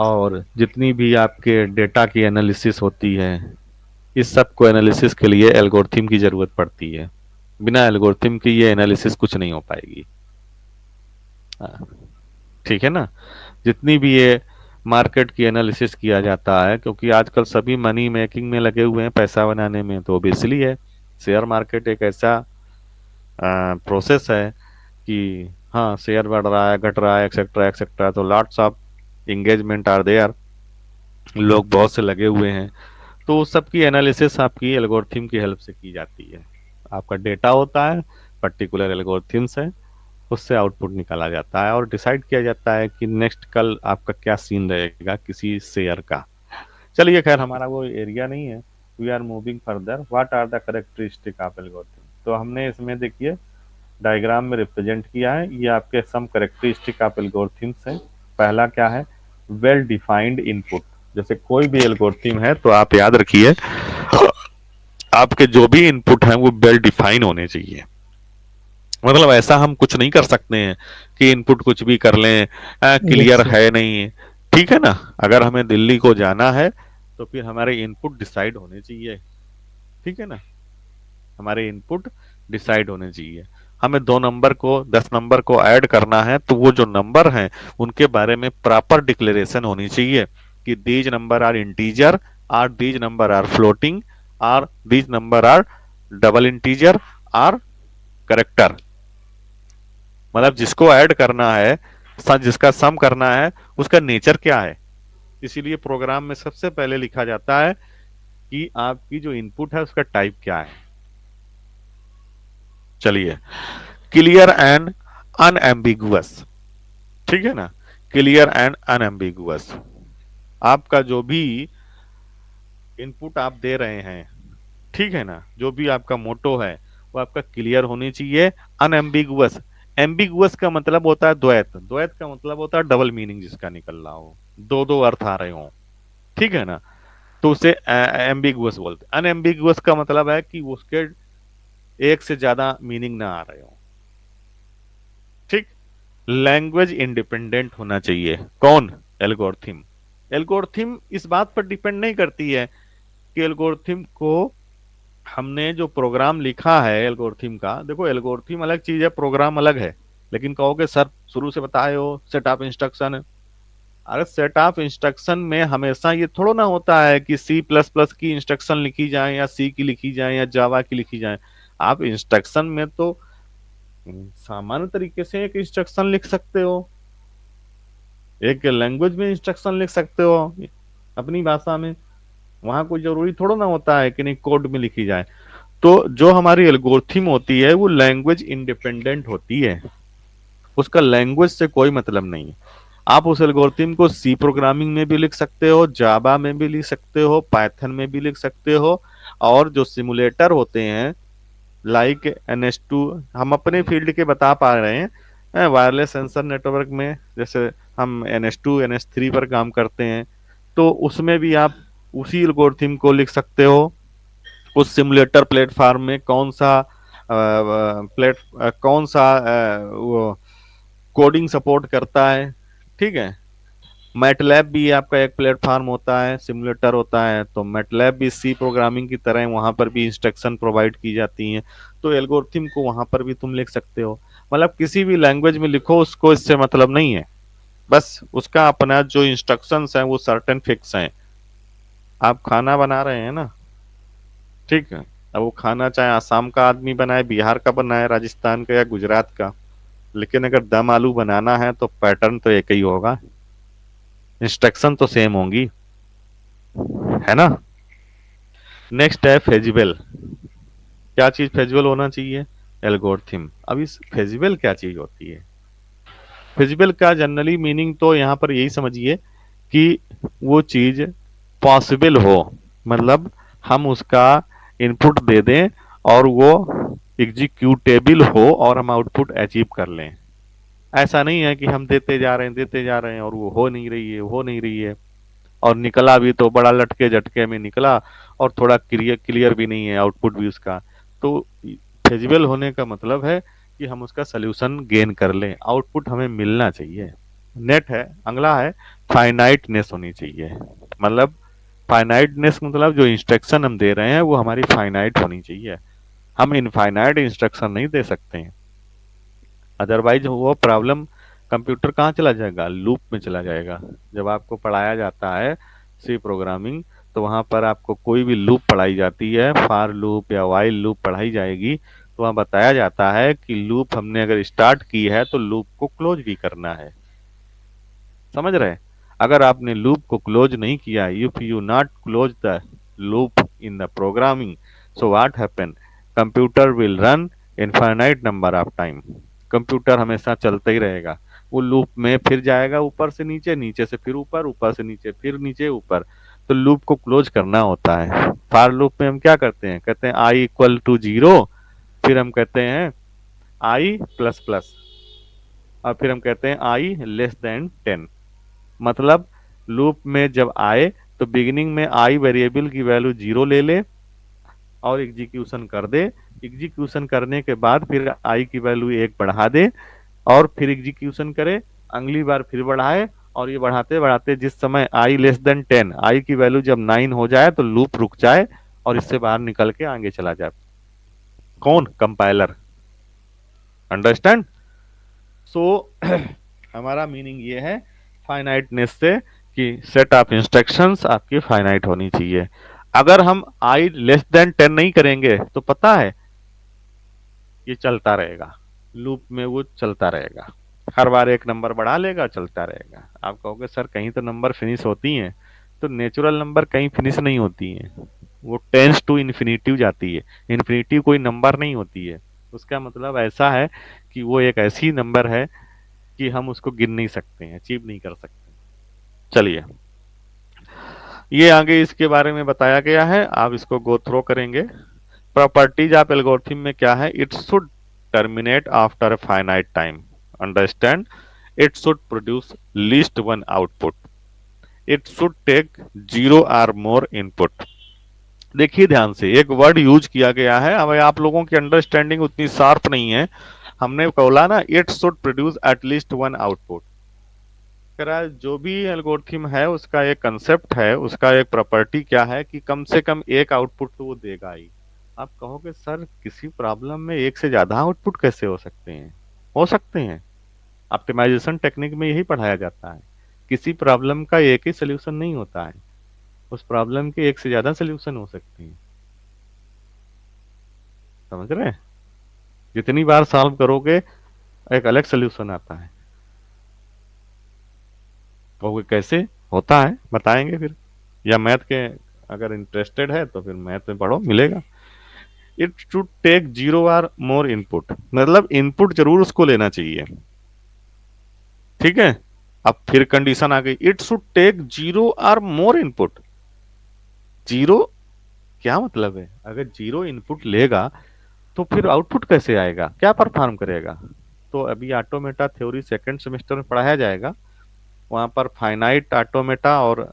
S1: और जितनी भी आपके डेटा की एनालिसिस होती है, इस सब को एनालिसिस के लिए एल्गोरिथम की जरूरत पड़ती है। बिना एल्गोरिथम की ये एनालिसिस कुछ नहीं हो पाएगी। हाँ, ठीक है ना। जितनी भी ये मार्केट की एनालिसिस किया जाता है, क्योंकि आजकल सभी मनी मेकिंग में लगे हुए हैं, पैसा बनाने में, तो ऑब्वियसली है शेयर मार्केट एक ऐसा प्रोसेस है कि हाँ शेयर बढ़ रहा है, घट रहा है, एक्सेट्रा एक्सेट्रा, तो lots of engagement are there, लोग बहुत से लगे हुए हैं, तो उस सब की एनालिसिस आपकी एल्गोरिथम की हेल्प से की जाती है। आपका डेटा होता है, पर्टिकुलर एल्गोरिथम्स है, उससे आउटपुट निकाला जाता है और डिसाइड किया जाता है कि नेक्स्ट कल आपका क्या सीन रहेगा किसी शेयर का। चलिए खैर हमारा वो एरिया नहीं है, we are moving further. What are the characteristic of algorithm, तो हमने इसमें देखिए डायग्राम में रिप्रेजेंट किया है, ये आपके सम कैरेक्टरिस्टिक ऑफ एल्गोरिथम्स हैं। पहला क्या है, वेल डिफाइंड इनपुट। जैसे कोई भी एल्गोरिथम है तो आप याद रखिए आपके जो भी इनपुट हैं वो वेल डिफाइन होने चाहिए। मतलब ऐसा हम कुछ नहीं कर सकते हैं कि इनपुट कुछ भी कर लें,
S2: यस
S1: क्लियर
S2: सर।
S1: है नहीं, ठीक है ना। अगर हमें दिल्ली को जाना है तो फिर हमारे इनपुट डिसाइड होने चाहिए, ठीक है ना, हमारे इनपुट डिसाइड होने चाहिए। हमें 2 नंबर को 10 नंबर को ऐड करना है तो वो जो नंबर हैं उनके बारे में प्रॉपर डिक्लेरेशन होनी चाहिए कि these number are integer, or these number are floating, or these number are double integer, or character. मतलब जिसको ऐड करना है, जिसका सम करना है, उसका नेचर क्या है। इसीलिए प्रोग्राम में सबसे पहले लिखा जाता है कि आपकी जो इनपुट है उसका टाइप क्या है। चलिए, क्लियर एंड अनएम्बिगुअस, ठीक है ना, क्लियर एंड अनएम्बिगुअस। आपका जो भी इनपुट आप दे रहे हैं, ठीक है ना, जो भी आपका मोटो है वो आपका क्लियर होनी चाहिए। अनएम्बिगुअस, एम्बिगुअस का मतलब होता है द्वैत, द्वैत का मतलब होता है डबल मीनिंग जिसका निकल रहा हो, दो दो अर्थ आ रहे हो, ठीक है ना, तो उसे एम्बिगुअस बोलते हैं। अनएम्बिगुअस का मतलब है कि उसके एक से ज्यादा मीनिंग ना आ रहे हो, ठीक। लैंग्वेज इंडिपेंडेंट होना चाहिए, कौन, एल्गोरिथम। एल्गोरिथम इस बात पर डिपेंड नहीं करती है कि एल्गोरिथम को हमने जो प्रोग्राम लिखा है एल्गोरिथम का, देखो एल्गोरिथम अलग चीज है, प्रोग्राम अलग है। लेकिन कहोगे सर शुरू से बताए हो सेट ऑफ इंस्ट्रक्शन, अरे सेट ऑफ इंस्ट्रक्शन में हमेशा ये थोड़ा ना होता है कि सी प्लस प्लस की इंस्ट्रक्शन लिखी जाए या सी की लिखी जाए या जावा की लिखी जाए। आप इंस्ट्रक्शन में तो सामान्य तरीके से एक इंस्ट्रक्शन लिख सकते हो, एक लैंग्वेज में इंस्ट्रक्शन लिख सकते हो अपनी भाषा में, वहां कोई जरूरी थोड़ा ना होता है कि नहीं कोड में लिखी जाए। तो जो हमारी एल्गोरिथम होती है वो लैंग्वेज इंडिपेंडेंट होती है, उसका लैंग्वेज से कोई मतलब नहीं है। आप उस एल्गोरिथम को सी प्रोग्रामिंग में भी लिख सकते हो, जावा में भी लिख सकते हो, पाइथन में भी लिख सकते हो, और जो सिमुलेटर होते हैं लाइक NS2, हम अपने फील्ड के बता पा रहे हैं, वायरलेस सेंसर नेटवर्क में जैसे हम NS2 NS3 पर काम करते हैं, तो उसमें भी आप उसी एल्गोरिथम को लिख सकते हो। उस सिमुलेटर प्लेटफॉर्म में कौन सा कौन सा वो कोडिंग सपोर्ट करता है, ठीक है। मैटलैब भी आपका एक प्लेटफॉर्म होता है, सिमुलेटर होता है, तो मैटलैब भी सी प्रोग्रामिंग की तरह वहां पर भी इंस्ट्रक्शन प्रोवाइड की जाती हैं, तो एल्गोरिथम को वहां पर भी तुम लिख सकते हो। मतलब किसी भी लैंग्वेज में लिखो, उसको इससे मतलब नहीं है। बस उसका अपना जो इंस्ट्रक्शंस हैं वो सर्टेन फिक्स हैं। आप खाना बना रहे हैं ना, ठीक है, अब वो खाना चाहे आसाम का आदमी बनाए, बिहार का बनाए, राजस्थान का या गुजरात का, लेकिन अगर दम आलू बनाना है तो पैटर्न तो एक ही होगा, इंस्ट्रक्शन तो सेम होंगी, है ना। नेक्स्ट है फेजिबल। क्या चीज फेजिबल होना चाहिए? एल्गोरिथम। अब इस फेजिबल क्या चीज होती है? फिजिबल का जनरली मीनिंग तो यहाँ पर यही समझिए कि वो चीज पॉसिबल हो, मतलब हम उसका इनपुट दे दें और वो एग्जीक्यूटेबल हो और हम आउटपुट अचीव कर लें। ऐसा नहीं है कि हम देते जा रहे हैं और वो हो नहीं रही है, हो नहीं रही है, और निकला भी तो बड़ा लटके झटके में निकला और थोड़ा क्लियर क्लियर भी नहीं है आउटपुट भी उसका। तो फिजिबल होने का मतलब है कि हम उसका सोल्यूशन गेन कर लें, आउटपुट हमें मिलना चाहिए। नेट है, अगला है फाइनाइटनेस होनी चाहिए। मतलब फाइनाइटनेस मतलब जो इंस्ट्रक्शन हम दे रहे हैं वो हमारी फाइनाइट होनी चाहिए, हम इनफाइनाइट इंस्ट्रक्शन नहीं दे सकते हैं। अदरवाइज वो प्रॉब्लम, कंप्यूटर कहाँ चला जाएगा? लूप में चला जाएगा। जब आपको पढ़ाया जाता है सी प्रोग्रामिंग, तो वहां पर आपको कोई भी लूप पढ़ाई जाती है, फार लूप या वाइल लूप पढ़ाई जाएगी, तो वहां बताया जाता है कि लूप हमने अगर स्टार्ट की है तो लूप को क्लोज भी करना है। समझ रहे? अगर आपने लूप को क्लोज नहीं किया, if you not close the loop in the programming, so what happen, computer will run infinite number of time. Computer हमेशा चलता ही रहेगा, वो लूप में फिर जाएगा ऊपर से नीचे, नीचे से फिर ऊपर, ऊपर से नीचे, फिर नीचे ऊपर। तो लूप को क्लोज करना होता है। फॉर लूप में हम क्या करते हैं? कहते हैं आई इक्वल टू जीरो, फिर हम कहते हैं आई प्लस प्लस, और फिर हम कहते हैं आई लेस देन 10। मतलब लूप में जब आए तो बिगिनिंग में आई वेरिएबल की वैल्यू जीरो ले ले और एग्जीक्यूशन कर दे, एग्जीक्यूशन करने के बाद फिर आई की वैल्यू एक बढ़ा दे और फिर एग्जीक्यूशन करे, अगली बार फिर बढ़ाए, और ये बढ़ाते बढ़ाते जिस समय आई लेस देन 10, आई की वैल्यू जब 9 हो जाए तो लूप रुक जाए और इससे बाहर निकल के आगे चला जाए। कौन? कंपाइलर। अंडरस्टैंड? सो हमारा मीनिंग ये है फाइनाइटनेस से कि सेट ऑफ इंस्ट्रक्शंस आपकी फाइनाइट होनी चाहिए। अगर हम आई लेस देन 10 नहीं करेंगे तो पता है ये चलता रहेगा, लूप में वो चलता रहेगा, हर बार एक नंबर बढ़ा लेगा, चलता रहेगा। आप कहोगे सर कहीं तो नंबर फिनिश होती हैं, तो नेचुरल नंबर कहीं फिनिश नहीं होती हैं, वो टेंस टू इन्फिनिटिव जाती है। इन्फिनिटिव कोई नंबर नहीं होती है, उसका मतलब ऐसा है कि वो एक ऐसी नंबर है कि हम उसको गिन नहीं सकते हैं, अचीव नहीं कर सकते। चलिए, ये आगे इसके बारे में बताया गया है, आप इसको गो थ्रो करेंगे। प्रॉपर्टीज ऑफ एल्गोरिथम में क्या है? It should terminate after a finite time, understand, it should produce least one output, it should take zero और मोर इनपुट। देखिए ध्यान से, एक वर्ड यूज किया गया है, अब आप लोगों की अंडरस्टैंडिंग उतनी शार्प नहीं है। हमने बोला ना it should produce at least one output. करा जो भी एल्गोरिथम है उसका एक कंसेप्ट है, उसका एक प्रॉपर्टी क्या है कि कम से कम एक आउटपुट तो वो देगा ही। आप कहोगे सर किसी प्रॉब्लम में एक से ज्यादा आउटपुट कैसे हो सकते हैं? हो सकते हैं, ऑप्टिमाइजेशन टेक्निक में यही पढ़ाया जाता है। किसी प्रॉब्लम का एक ही सोल्यूशन नहीं होता है, उस प्रॉब्लम के एक से ज्यादा सोल्यूशन हो सकते हैं। समझ रहे हैं? जितनी बार सॉल्व करोगे एक अलग सोल्यूशन आता है। कहोगे कैसे होता है? बताएंगे फिर, या मैथ के अगर इंटरेस्टेड है तो फिर मैथ में पढ़ो, मिलेगा। It should take zero or more input, मतलब इनपुट जरूर उसको लेना चाहिए, ठीक है। अब फिर कंडीशन आ गई, it should take zero or more input. Zero क्या मतलब है? अगर जीरो इनपुट लेगा तो फिर आउटपुट कैसे आएगा, क्या परफॉर्म करेगा? तो अभी ऑटोमेटा थ्योरी सेकंड सेमेस्टर में पढ़ाया जाएगा, वहां पर फाइनाइट ऑटोमेटा और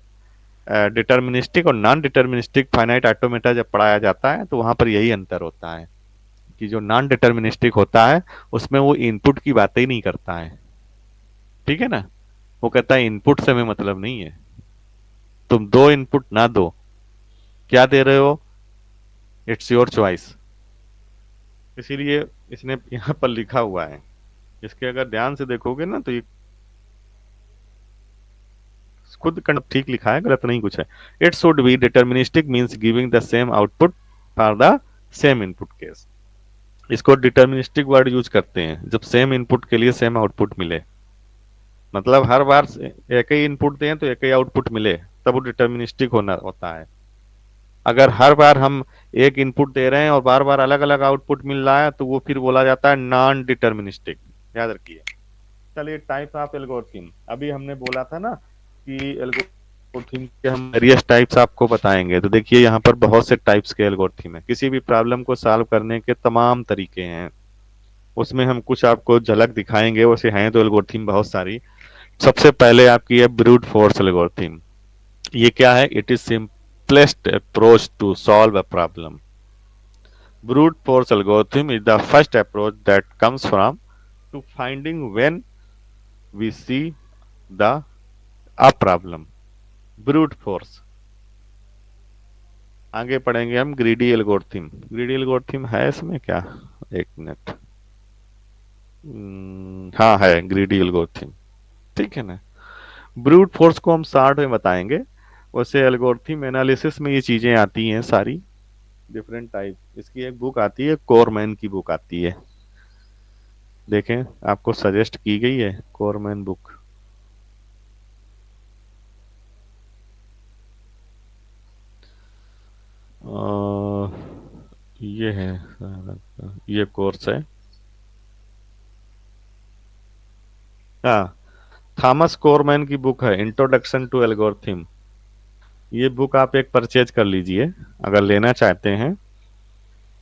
S1: डिटर्मिनिस्टिक और नॉन डिटर्मिनिस्टिक फाइनाइट ऑटोमेटा जब पढ़ाया जाता है तो वहां पर यही अंतर होता है कि जो नॉन डिटर्मिनिस्टिक होता है उसमें वो इनपुट की बात ही नहीं करता है, ठीक है ना। वो कहता है इनपुट से हमें मतलब नहीं है, तुम दो इनपुट ना दो, क्या दे रहे हो, इट्स योर चॉइस। इसीलिए इसने यहाँ पर लिखा हुआ है, इसके अगर ध्यान से देखोगे ना तो ये खुद ठीक लिखा है, गलत नहीं कुछ है। It should be deterministic means giving the same output for the same input case. इसको डिटर्मिनिस्टिक वर्ड यूज करते हैं जब सेम इनपुट के लिए सेम आउटपुट मिले, मतलब हर बार एक ही इनपुट दें तो एक ही आउटपुट मिले, तब वो डिटर्मिनिस्टिक होना होता है। अगर हर बार हम एक इनपुट दे रहे हैं और बार बार अलग अलग आउटपुट मिल रहा है तो वो फिर बोला जाता है नॉन डिटर्मिनिस्टिक। याद रखिए। चलिए टाइप ऑफ एल्गोरिथम, अभी हमने बोला था ना कि एल्गोरिथम के हम वेरियस टाइप्स आपको बताएंगे, तो देखिए यहाँ पर बहुत से टाइप्स के एल्गोरिथम है। किसी भी प्रॉब्लम को सॉल्व करने के तमाम तरीके हैं, उसमें हम कुछ आपको झलक दिखाएंगे, वैसे हैं तो एल्गोरिथम बहुत सारी। सबसे पहले आपकी है ब्रूट फोर्स एल्गोरिथम। ये क्या है? It is simplest approach to solve a problem. Brute force algorithm is the first approach that comes from to finding when we see the a problem. Brute force. आगे पढ़ेंगे हम greedy algorithm. Greedy algorithm है इसमें क्या? एक minute. हाँ है greedy algorithm, ठीक है ना। ब्रूट फोर्स को हम शॉर्ट में बताएंगे, वैसे एल्गोरिथम एनालिसिस में ये चीजें आती हैं सारी डिफरेंट टाइप। इसकी एक बुक आती है, कोरमैन की बुक आती है, देखें आपको सजेस्ट की गई है कोरमैन बुक। ये है, ये कोर्स है। हाँ, थॉमस कोरमैन की बुक है इंट्रोडक्शन टू एल्गोरिथम। ये बुक आप एक परचेज कर लीजिए अगर लेना चाहते हैं।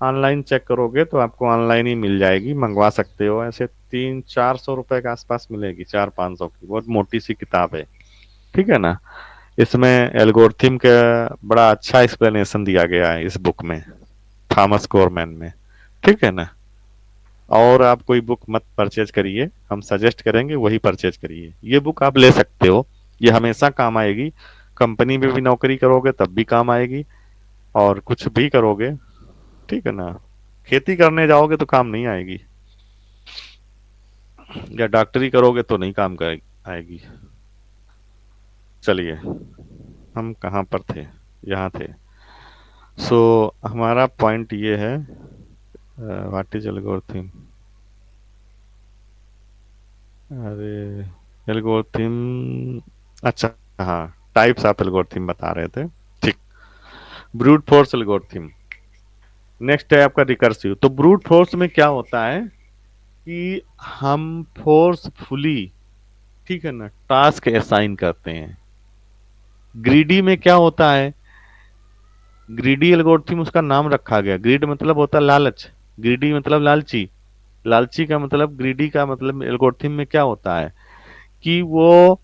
S1: ऑनलाइन चेक करोगे तो आपको ऑनलाइन ही मिल जाएगी, मंगवा सकते हो। ऐसे 300-400 रुपए के आसपास मिलेगी, 400-500 की। बहुत मोटी सी किताब है, ठीक है ना। इसमें एल्गोरिथम का बड़ा अच्छा एक्सप्लेनेशन दिया गया है इस बुक में, थॉमस कोरमैन में, ठीक है ना। और आप कोई बुक मत परचेज करिए, हम सजेस्ट करेंगे वही परचेज करिए। ये बुक आप ले सकते हो, ये हमेशा काम आएगी। कंपनी में भी नौकरी करोगे तब भी काम आएगी, और कुछ भी करोगे, ठीक है ना। खेती करने जाओगे तो काम नहीं आएगी, या डॉक्टरी करोगे तो नहीं काम कर आएगी। चलिए, हम कहाँ पर थे? यहाँ थे। सो हमारा पॉइंट ये है, व्हाट इज एल्गोरिथम। अरे एल्गोरिथम, अच्छा हाँ, टाइप्स ऑफ एल्गोरिथम बता रहे थे, ठीक। Brute force algorithm. नेक्स्ट है आपका रिकर्सिव। तो ब्रूट फोर्स में क्या होता है कि हम फोर्सफुली, ठीक है ना, टास्क असाइन करते हैं। ग्रीडी में क्या होता है? ग्रीडी एल्गोरिथम उसका नाम रखा गया, ग्रीड मतलब होता है लालच, ग्रीडी मतलब लालची। लालची का मतलब, ग्रीडी का मतलब एल्गोरिथम में क्या होता है कि वो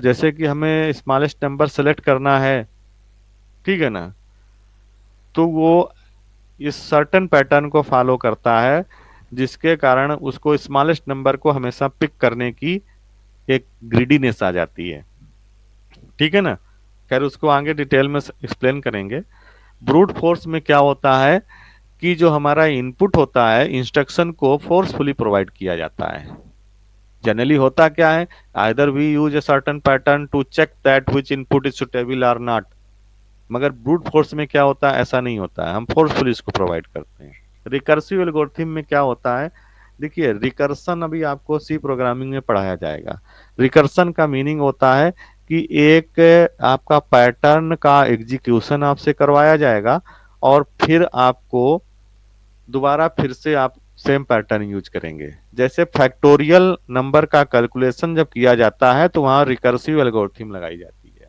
S1: जैसे कि हमें स्मॉलेस्ट नंबर सेलेक्ट करना है, ठीक है ना, तो वो इस सर्टन पैटर्न को फॉलो करता है, जिसके कारण उसको स्मॉलेस्ट नंबर को हमेशा पिक करने की एक ग्रीडीनेस आ जाती है, ठीक है ना। खैर उसको आगे डिटेल में एक्सप्लेन करेंगे। ब्रूट फोर्स में क्या होता है कि जो हमारा इनपुट होता है, इंस्ट्रक्शन को फोर्सफुली प्रोवाइड किया जाता है। जनरली होता क्या है, either we use a certain pattern to check that which input is suitable और नॉट। मगर ब्रूट फोर्स में क्या होता है, ऐसा नहीं होता है, हम फोर्सफुली इसको प्रोवाइड करते हैं। रिकर्सिव एल्गोरिथम में क्या होता है, देखिए रिकर्सन अभी आपको सी प्रोग्रामिंग में पढ़ाया जाएगा। रिकर्सन का मीनिंग होता है कि एक आपका पैटर्न का एग्जीक्यूशन आपसे करवाया जाएगा, और फिर आपको दोबारा फिर से आप सेम पैटर्न यूज करेंगे। जैसे फैक्टोरियल नंबर का कैलकुलेशन जब किया जाता है तो वहां रिकर्सिव एल्गोरिथम लगाई जाती है।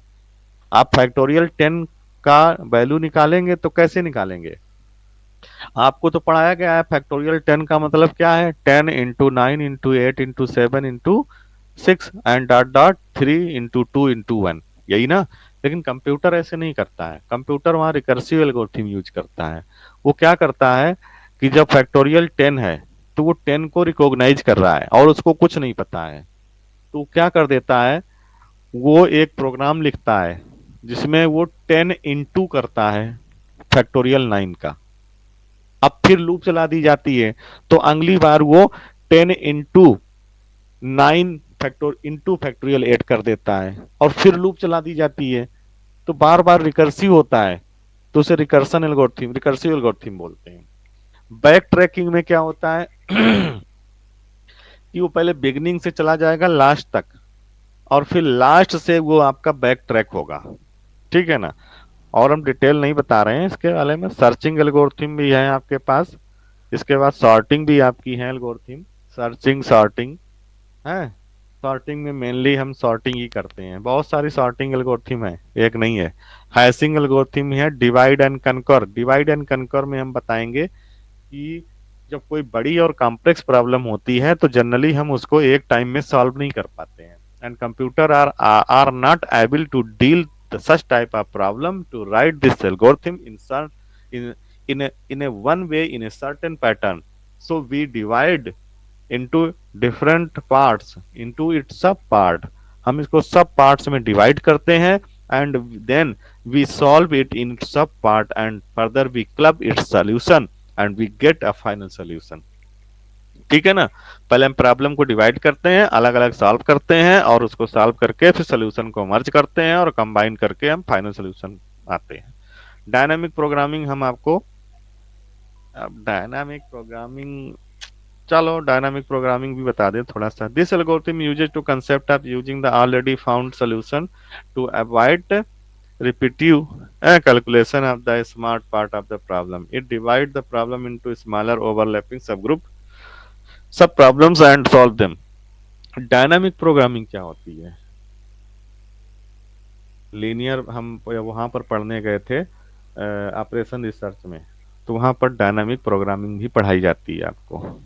S1: आप फैक्टोरियल 10 का वैल्यू निकालेंगे तो कैसे निकालेंगे? आपको तो पढ़ाया गया है फैक्टोरियल 10 का मतलब क्या है, 10 into 9 into 8 into 7 into 6 and dot dot 3 into 2 into 1, यही ना। लेकिन कंप्यूटर ऐसे नहीं करता है, कंप्यूटर वहां रिकर्सिव एल्गोरिथम यूज करता है। वो क्या करता है कि जब फैक्टोरियल 10 है तो वो 10 को रिकॉग्नाइज कर रहा है और उसको कुछ नहीं पता है, तो क्या कर देता है, वो एक प्रोग्राम लिखता है जिसमें वो 10 into करता है फैक्टोरियल 9 का। अब फिर लूप चला दी जाती है, तो अगली बार वो 10 into 9 factor into factorial add कर देता है और फिर लूप चला दी जाती है, तो बार बार रिकर्सिव होता है, तो उसे रिकर्सन एल्गोरिथम, रिकर्सिव एल्गोरिथम बोलते हैं। बैक ट्रैकिंग में क्या होता है कि वो पहले बिगिनिंग से चला जाएगा लास्ट तक, और फिर लास्ट से वो आपका बैक ट्रैक होगा, ठीक है ना। और हम डिटेल नहीं बता रहे हैं इसके बारे में। सर्चिंग एल्गोरिथम भी है आपके पास, इसके बाद सॉर्टिंग भी आपकी है एल्गोरिथम, सर्चिंग सॉर्टिंग है। सॉर्टिंग में मेनली हम सॉर्टिंग ही करते हैं, बहुत सारी सॉर्टिंग एल्गोरिथम है, एक नहीं है। हैशिंग एल्गोरिथम है, divide and conquer. Divide and conquer में हम बताएंगे कि जब कोई बड़ी और कॉम्प्लेक्स प्रॉब्लम होती है तो जनरली हम उसको एक टाइम में सॉल्व नहीं कर पाते हैं, and computer are not able to deal such type of problem to write this algorithm in in a one way in a certain pattern. So we divide into different parts into its sub part, हम इसको सब parts में divide करते हैं, and then we solve it in sub part and further we club its solution and we get a final solution. ठीक है ना। पहले हम प्रॉब्लम को डिवाइड करते हैं, अलग अलग सॉल्व करते हैं, और उसको सॉल्व करके फिर सोल्यूशन को मर्ज करते हैं और कंबाइन करके हम फाइनल सोल्यूशन आते हैं। डायनामिक प्रोग्रामिंग हम आपको, अब डायनामिक प्रोग्रामिंग, चलो डायनामिक प्रोग्रामिंग भी बता दें थोड़ा सा। This algorithm uses to concept of using the already found solution to avoid repetitive calculation of the smart part of the problem. It divides the problem into smaller overlapping subgroup सब problems and solve them. Dynamic programming क्या होती है? Linear हम वहां पर पढ़ने गए थे ऑपरेशन रिसर्च में, तो वहां पर डायनामिक प्रोग्रामिंग भी पढ़ाई जाती है आपको,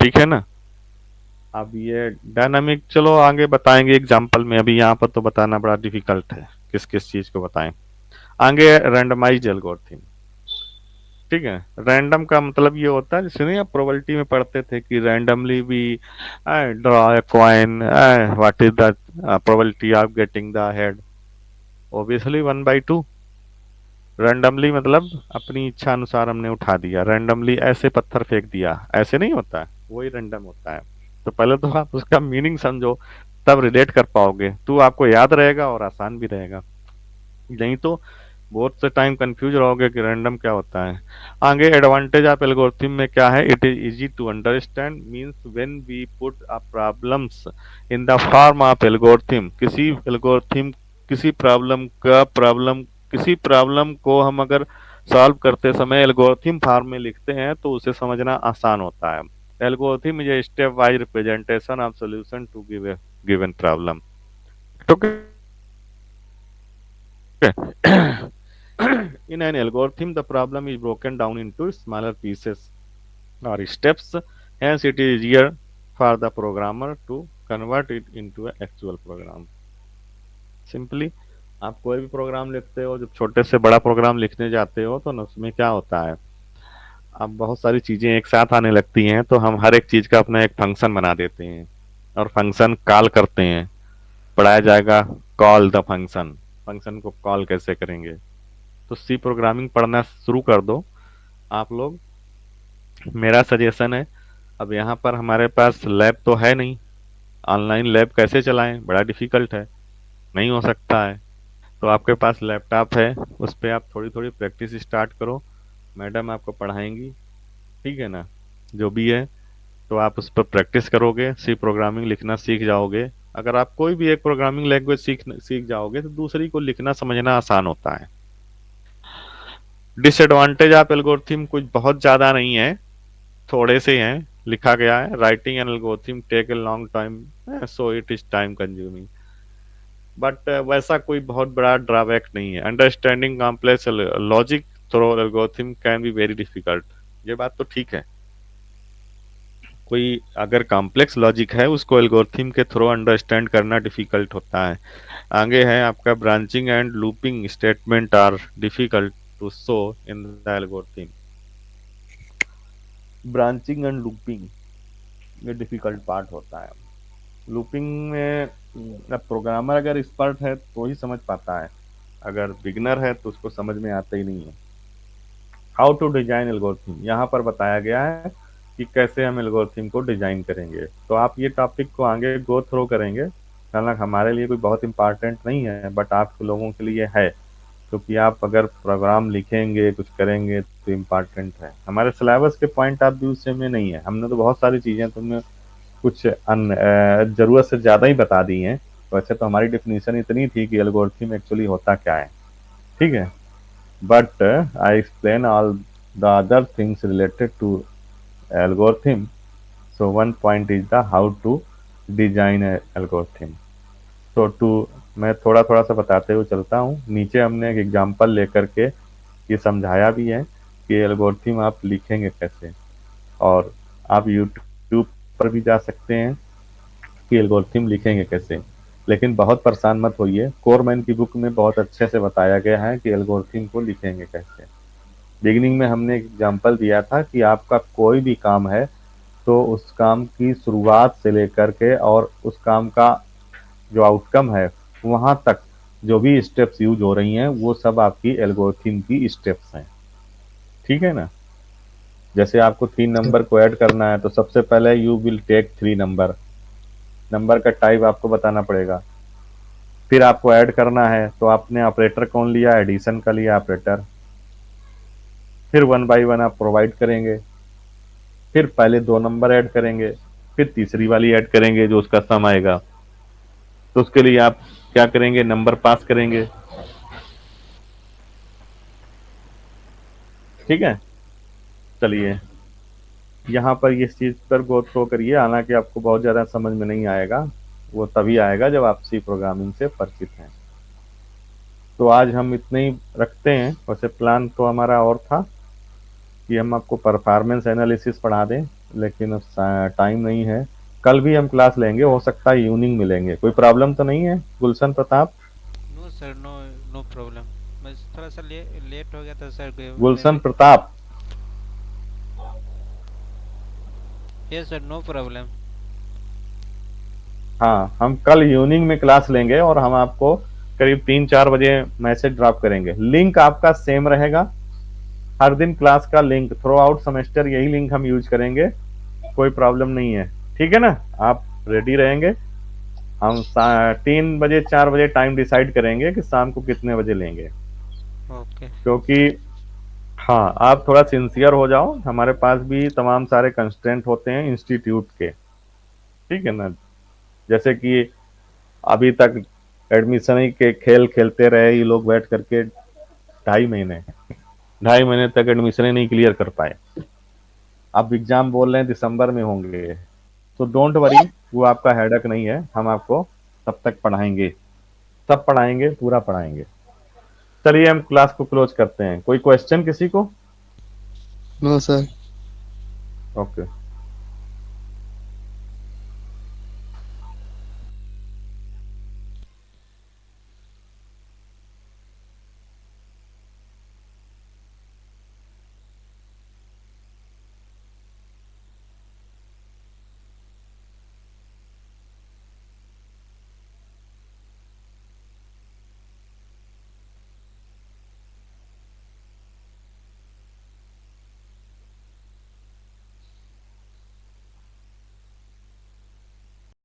S1: ठीक है ना। अब ये डायनामिक चलो आगे बताएंगे एग्जांपल में, अभी यहाँ पर तो बताना बड़ा डिफिकल्ट है किस किस चीज को बताएं। आगे रैंडमाइज्ड एल्गोरिथम, ठीक है। रैंडम का मतलब ये होता है, जैसे नहीं आप प्रोबेबिलिटी में पढ़ते थे कि randomly we draw a coin, what is the probability of getting the head, obviously 1/2। Randomly मतलब अपनी इच्छा अनुसार हमने उठा दिया, रैंडमली ऐसे पत्थर फेंक दिया, ऐसे नहीं होता है, वही रैंडम होता है। तो पहले तो आप उसका मीनिंग समझो, तब रिलेट कर पाओगे, तो आपको याद रहेगा और आसान भी रहेगा। नहीं तो बहुत से टाइम कंफ्यूज रहोगे कि रैंडम क्या होता है। आगे एडवांटेज ऑफ एल्गोरिथम में क्या है, it is easy to understand, means when we put a problems in the form of algorithm, किसी एल्गोरिथम किसी प्रॉब्लम को हम अगर सॉल्व करते समय एल्गोरिथम फॉर्म में लिखते हैं तो उसे समझना आसान होता है। Algorithm is a step wise representation of solution to give a given problem. In an algorithm, the problem is broken down into smaller pieces or steps, hence it is easier for the programmer to convert it into an actual program. Simply, आप कोई भी programme लिखते हो, जब छोटे से बड़ा programme लिखने जाते हो तो उसमें क्या होता है, अब बहुत सारी चीजें एक साथ आने लगती हैं, तो हम हर एक चीज का अपना एक फंक्शन बना देते हैं और फंक्शन कॉल करते हैं। पढ़ाया जाएगा कॉल द फंक्शन, फंक्शन को कॉल कैसे करेंगे। तो सी प्रोग्रामिंग पढ़ना शुरू कर दो आप लोग, मेरा सजेशन है। अब यहाँ पर हमारे पास लैब तो है नहीं, ऑनलाइन लैब कैसे चलाएं, बड़ा डिफिकल्ट है, नहीं हो सकता है। तो आपके पास लैपटॉप है, उस पर आप थोड़ी थोड़ी प्रैक्टिस स्टार्ट करो, मैडम आपको पढ़ाएंगी, ठीक है ना। जो भी है तो आप उस पर प्रैक्टिस करोगे, सी प्रोग्रामिंग लिखना सीख जाओगे। अगर आप कोई भी एक प्रोग्रामिंग लैंग्वेज सीख सीख जाओगे तो दूसरी को लिखना समझना आसान होता है। डिसएडवांटेज ऑफ एल्गोरिथम कुछ बहुत ज्यादा नहीं है, थोड़े से हैं, लिखा गया है, writing an algorithm take a long time, so it is time consuming, but वैसा कोई बहुत बड़ा ड्रॉबैक नहीं है। Understanding complex logic through algorithm can be very difficult, ये बात तो ठीक है। कोई अगर कॉम्प्लेक्स लॉजिक है उसको एल्गोरिथम के थ्रू अंडरस्टैंड करना डिफिकल्ट होता है। आगे है आपका branching and looping statement are difficult to show in the algorithm. Branching and looping ये डिफिकल्ट पार्ट होता है। लूपिंग में प्रोग्रामर अगर एक्सपर्ट है तो ही समझ पाता है, अगर बिगनर है तो उसको समझ में आता ही नहीं है। हाउ टू डिजाइन एल्गोरिथम यहाँ पर बताया गया है कि कैसे हम एल्गोरिथम को डिजाइन करेंगे। तो आप ये टॉपिक को आगे गो थ्रो करेंगे, हालांकि हमारे लिए कोई बहुत इंपॉर्टेंट नहीं है बट आप लोगों के लिए है, क्योंकि आप अगर प्रोग्राम लिखेंगे कुछ करेंगे तो इम्पॉर्टेंट है। हमारे सिलेबस के पॉइंट ऑफ व्यू से में नहीं है, हमने तो बहुत सारी चीज़ें तुम्हें कुछ ज़रूरत से ज़्यादा ही बता दी हैं। वैसे तो हमारी डिफिनीशन इतनी थी कि एल्गोरिथम एक्चुअली होता क्या है, ठीक है, but I explain all the other things related to algorithm. So one point is the how to design algorithm. तो टू मैं थोड़ा थोड़ा सा बताते हुए चलता हूँ। नीचे हमने एक एग्जांपल लेकर के ये समझाया भी है कि एल्गोरिथम आप लिखेंगे कैसे, और आप यूट्यूब पर भी जा सकते हैं कि एल्गोरिथम लिखेंगे कैसे। लेकिन बहुत परेशान मत होइए, कोरमैन की बुक में बहुत अच्छे से बताया गया है कि एल्गोरिथम को लिखेंगे कैसे। बिगिनिंग में हमने एक एग्जांपल दिया था कि आपका कोई भी काम है तो उस काम की शुरुआत से लेकर के और उस काम का जो आउटकम है वहां तक जो भी स्टेप्स यूज हो रही हैं वो सब आपकी एल्गोरिथम की स्टेप्स हैं, ठीक है ना। जैसे आपको 3 नंबर को ऐड करना है तो सबसे पहले you will take 3 number, number का टाइप आपको बताना पड़ेगा। फिर आपको ऐड करना है तो आपने ऑपरेटर कौन लिया, एडिशन का लिया ऑपरेटर। फिर 1 बाय 1 आप प्रोवाइड करेंगे, फिर पहले 2 नंबर ऐड करेंगे, फिर तीसरी वाली ऐड करेंगे जो उसका सम आएगा। तो उसके लिए आप क्या करेंगे, नंबर पास करेंगे, ठीक है। चलिए यहाँ पर इस चीज पर गो थ्रो करिए, हालांकि आपको बहुत ज्यादा समझ में नहीं आएगा, वो तभी आएगा जब आप सी प्रोग्रामिंग से परिचित हैं। तो आज हम इतने ही रखते हैं। वैसे प्लान तो हमारा और था कि हम आपको परफॉर्मेंस एनालिसिस पढ़ा दें, लेकिन अब टाइम नहीं है। कल भी हम क्लास लेंगे, हो सकता है इवनिंग मिलेंगे। कोई प्रॉब्लम तो नहीं है Gulshan Pratap?
S3: No sir, no, no problem. बस थोड़ा सा लेट हो गया था sir, me
S1: Gulshan
S3: B.
S1: Pratap,
S3: yes sir, no problem.
S1: हाँ हम कल इवनिंग में क्लास लेंगे और हम आपको करीब 3-4 बजे मैसेज ड्रॉप करेंगे। लिंक आपका सेम रहेगा, हर दिन क्लास का लिंक थ्रू आउट सेमेस्टर यही लिंक हम यूज करेंगे, कोई प्रॉब्लम नहीं है, ठीक है ना। आप रेडी रहेंगे, हम 3 बजे 4 बजे टाइम डिसाइड करेंगे कि शाम को कितने बजे लेंगे,
S3: ओके।
S1: क्योंकि हाँ आप थोड़ा सिंसियर हो जाओ, हमारे पास भी तमाम सारे कंस्ट्रेंट होते हैं इंस्टीट्यूट के, ठीक है ना। जैसे कि अभी तक एडमिशन ही के खेल खेलते रहे ये लोग बैठ करके 2.5 महीने, 2.5 महीने तक एडमिशन ही नहीं क्लियर कर पाए। अब एग्जाम बोल रहे हैं दिसंबर में होंगे, तो डोंट वरी, वो आपका हेडक नहीं है, हम आपको तब तक पढ़ाएंगे, सब पढ़ाएंगे, पूरा पढ़ाएंगे। चलिए हम क्लास को क्लोज करते हैं। कोई क्वेश्चन किसी को?
S2: No sir.
S1: ओके।